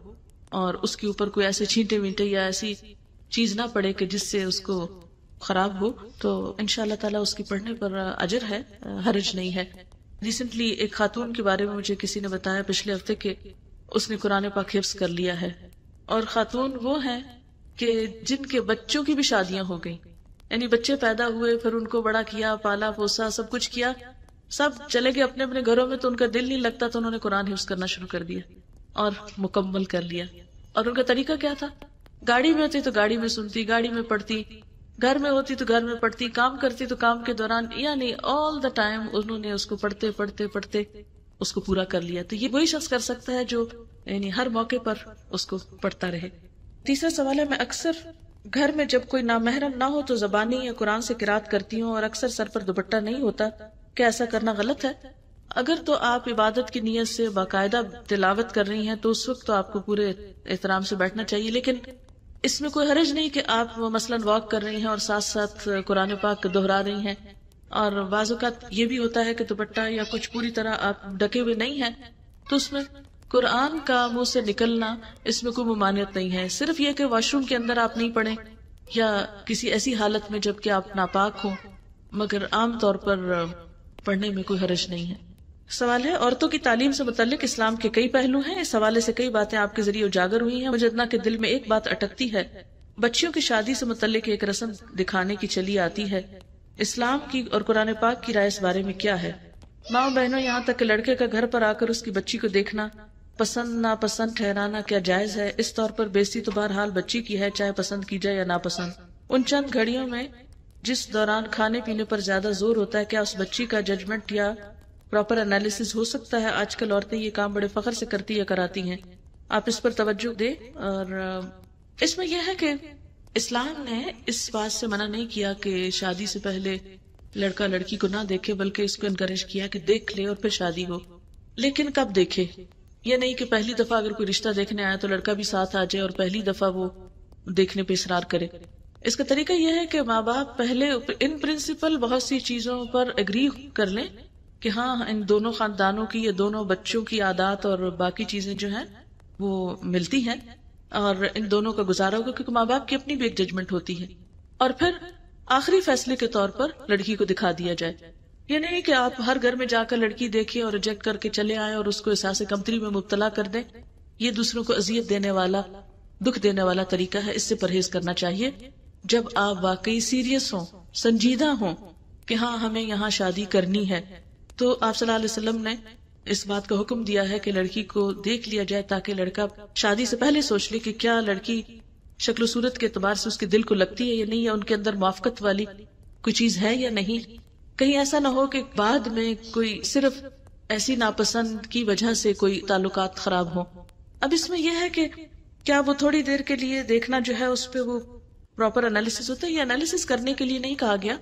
اور اس کے اوپر کوئی ایسے چھینٹے وینٹے یا ایسی چیز نہ پڑے کہ جس سے اس کو خراب ہو، تو انشاءاللہ تعالیٰ اس کی پڑھنے پر اجر ہے، حرج نہیں ہے۔ ریسنٹلی ایک خاتون کے بارے میں مجھے کسی نے بتایا پچھلے ہفتے کہ اس نے قرآن پاک حفظ کر لیا ہے، اور خاتون وہ ہیں کہ جن کے بچوں کی بھی شادیاں ہو گئیں، یعنی بچے پیدا ہوئے، پھر ان کو بڑا کیا، پالا پوسا، سب کچھ کیا، سب چلے گئے اپنے اپنے گھروں میں، تو ان کا دل نہیں لگتا تو انہوں نے قرآن حفظ کرنا شروع کر دیا اور مکمل کر لیا۔ اور ان کا طریقہ کیا تھا؟ گاڑی میں ہوتی تو گاڑی میں سنتی، گاڑی میں پڑھتی، گھر میں ہوتی تو گھر میں پڑھتی، کام کرتی تو کام کے دوران، یعنی آل دا ٹائم انہوں نے اس کو پڑھتے پڑھتے پڑھتے اس کو پورا کر لیا۔ تو یہ وہی شخص کر سکتا ہے جو یعنی ہر موقع پر اس کو پڑھتا رہے۔ تیسرا سوال ہے، میں اکثر گھر میں جب کوئی نامحرم نہ ہو تو زبانی یا قرآن سے قرات کرتی ہوں اور اکثر سر پر دوپٹہ نہیں ہوتا، کیا ایسا کرنا غلط ہے؟ اگر تو آپ عبادت کی نیت سے باقاعدہ تلاوت کر رہی ہیں تو اس وقت تو آپ کو پورے احترام سے بیٹھنا چاہیے، لیکن اس میں کوئی حرج نہیں کہ آپ مثلاً واک کر رہی ہیں اور ساتھ ساتھ قرآن پاک دہرا رہی ہیں، اور بعض اوقات یہ بھی ہوتا ہے کہ دوپٹہ یا کچھ پوری طرح آپ ڈھکے ہوئے نہیں ہیں تو اس میں قرآن کا منہ سے نکلنا اس میں کوئی ممانعت نہیں ہے، صرف یہ کہ واش روم کے اندر آپ نہیں پڑھیں یا کسی ایسی حالت میں جب کہ آپ ناپاک ہوں، مگر عام طور پر پڑھنے میں کوئی حرج نہیں ہے۔ سوال ہے، عورتوں کی تعلیم سے متعلق اسلام کے کئی پہلو ہیں، اس حوالے سے کئی باتیں آپ کے ذریعے اجاگر ہوئی ہیں، مجھے اتنا کہ دل میں ایک بات اٹکتی ہے۔ بچیوں کی شادی سے متعلق ایک رسم دکھانے کی چلی آتی ہے، اسلام کی اور قرآن پاک کی رائے اس بارے میں کیا ہے؟ ماں بہنوں، یہاں تک کہ لڑکے کا گھر پر آ کر اس کی بچی کو دیکھنا، پسند ناپسند ٹھہرانا کیا جائز ہے؟ اس طور پر بےزتی تو بہرحال بچی کی ہے، چاہے پسند کی جائے یا ناپسند۔ ان چند گھڑیوں میں جس دوران کھانے پینے پر زیادہ زور ہوتا ہے، کیا اس بچی کا ججمنٹ یا پراپر انالیسس ہو سکتا ہے؟ آج کل عورتیں یہ کام بڑے فخر سے کرتی یا کراتی ہیں، آپ اس پر توجہ دیں۔ اور اس میں یہ ہے کہ اسلام نے اس بات سے منع نہیں کیا کہ شادی سے پہلے لڑکا لڑکی کو نہ دیکھے، بلکہ اس کو انکریج کیا کہ دیکھ لے اور پھر شادی ہو، لیکن کب دیکھے؟ یہ نہیں کہ پہلی دفعہ اگر کوئی رشتہ دیکھنے آیا تو لڑکا بھی ساتھ آ جائے اور پہلی دفعہ وہ دیکھنے پہ اصرار کرے۔ اس کا طریقہ یہ ہے کہ ماں باپ پہلے ان پرنسپل بہت سی چیزوں پر اگری کر لیں کہ ہاں ان دونوں خاندانوں کی یا دونوں بچوں کی عادات اور باقی چیزیں جو ہیں وہ ملتی ہیں اور ان دونوں کا گزارا ہوگا، کیونکہ ماں باپ کی اپنی بھی ایک ججمنٹ ہوتی ہے، اور پھر آخری فیصلے کے طور پر لڑکی کو دکھا دیا جائے۔ یہ نہیں کہ آپ ہر گھر میں جا کر لڑکی دیکھیں اور ریجیکٹ کر کے چلے آئیں اور اس کو احساس کمتری میں مبتلا کر دیں، یہ دوسروں کو اذیت دینے والا، دکھ دینے والا طریقہ ہے، اس سے پرہیز کرنا چاہیے۔ جب آپ واقعی سیریس ہوں، سنجیدہ ہوں کہ ہاں ہمیں یہاں شادی کرنی ہے، تو آپ صلی اللہ علیہ وسلم نے اس بات کا حکم دیا ہے کہ لڑکی کو دیکھ لیا جائے تاکہ لڑکا شادی سے پہلے سوچ لے کہ کیا لڑکی شکل و صورت کے اعتبار سے اس کے دل کو لگتی ہے یا نہیں، یا ان کے اندر موافقت والی کوئی چیز ہے یا نہیں۔ کہیں ایسا نہ ہو کہ بعد میں کوئی صرف ایسی ناپسند کی وجہ سے کوئی تعلقات خراب ہوں۔ اب اس میں یہ ہے کہ کیا وہ تھوڑی دیر کے لیے دیکھنا جو ہے اس پہ وہ پراپر انالیسس ہوتا ہے، یہ انالیسس کرنے کے لیے نہیں کہا گیا،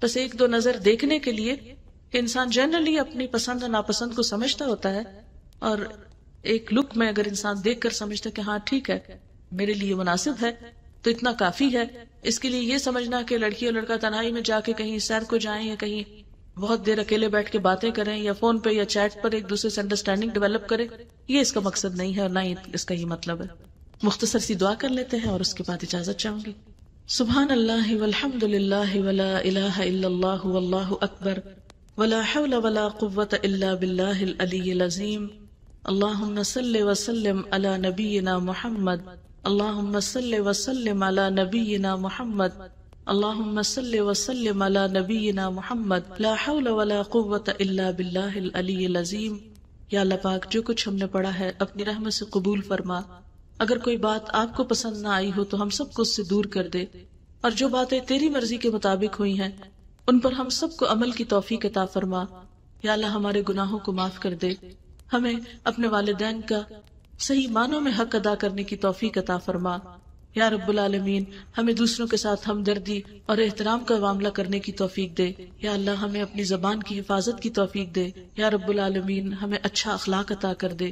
بس ایک دو نظر دیکھنے کے لیے کہ انسان جنرلی اپنی پسند اور ناپسند کو سمجھتا ہوتا ہے، اور ایک لک میں اگر انسان دیکھ کر سمجھتا کہ ہاں ٹھیک ہے میرے لیے مناسب ہے تو اتنا کافی ہے۔ اس کے لیے یہ سمجھنا کہ لڑکی اور لڑکا تنہائی میں جا کے کہیں سیر کو جائیں یا کہیں بہت دیر اکیلے بیٹھ کے باتیں کریں یا فون پہ یا چیٹ پر ایک دوسرے سے انڈرسٹینڈنگ ڈیولپ کرے، یہ اس کا مقصد نہیں ہے اور نہ ہی اس کا یہ مطلب ہے۔ مختصر سی دعا کر لیتے ہیں اور اس کے بعد اجازت چاہوں گی۔ سبحان اللہ والحمد للہ ولا الہ الا اللہ واللہ اکبر ولا حول ولا قوة الا باللہ العلی العظیم۔ اللہم صل وسلم علی نبینا محمد، اللہم صل وسلم علی نبینا محمد، اللہم صل وسلم علی نبینا محمد، لا حول ولا قوة الا باللہ العلی العظیم۔ یا اللہ پاک، جو کچھ ہم نے پڑھا ہے اپنی رحمت سے قبول فرما، اگر کوئی بات آپ کو پسند نہ آئی ہو تو ہم سب کو اس سے دور کر دے، اور جو باتیں تیری مرضی کے مطابق ہوئی ہیں ان پر ہم سب کو عمل کی توفیق عطا فرما۔ یا اللہ ہمارے گناہوں کو معاف کر دے، ہمیں اپنے والدین کا صحیح معنوں میں حق ادا کرنے کی توفیق عطا فرما۔ یا رب العالمین، ہمیں دوسروں کے ساتھ ہمدردی اور احترام کا معاملہ کرنے کی توفیق دے۔ یا اللہ ہمیں اپنی زبان کی حفاظت کی توفیق دے۔ یا رب العالمین، ہمیں اچھا اخلاق عطا کر دے۔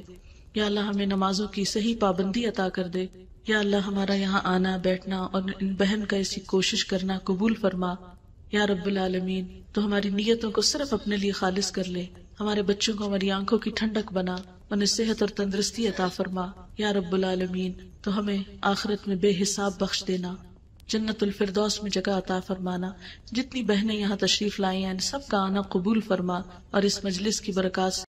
یا اللہ ہمیں نمازوں کی صحیح پابندی عطا کر دے۔ یا اللہ ہمارا یہاں آنا بیٹھنا اور ان بہن کا ایسی کوشش کرنا قبول فرما۔ یا رب العالمین، تو ہماری نیتوں کو صرف اپنے لیے خالص کر لے، ہمارے بچوں کو ہماری آنکھوں کی ٹھنڈک بنا، انہیں صحت اور تندرستی عطا فرما۔ یا رب العالمین، تو ہمیں آخرت میں بے حساب بخش دینا، جنت الفردوس میں جگہ عطا فرمانا۔ جتنی بہنیں یہاں تشریف لائی ہیں ان سب کا آنا قبول فرما، اور اس مجلس کی برکات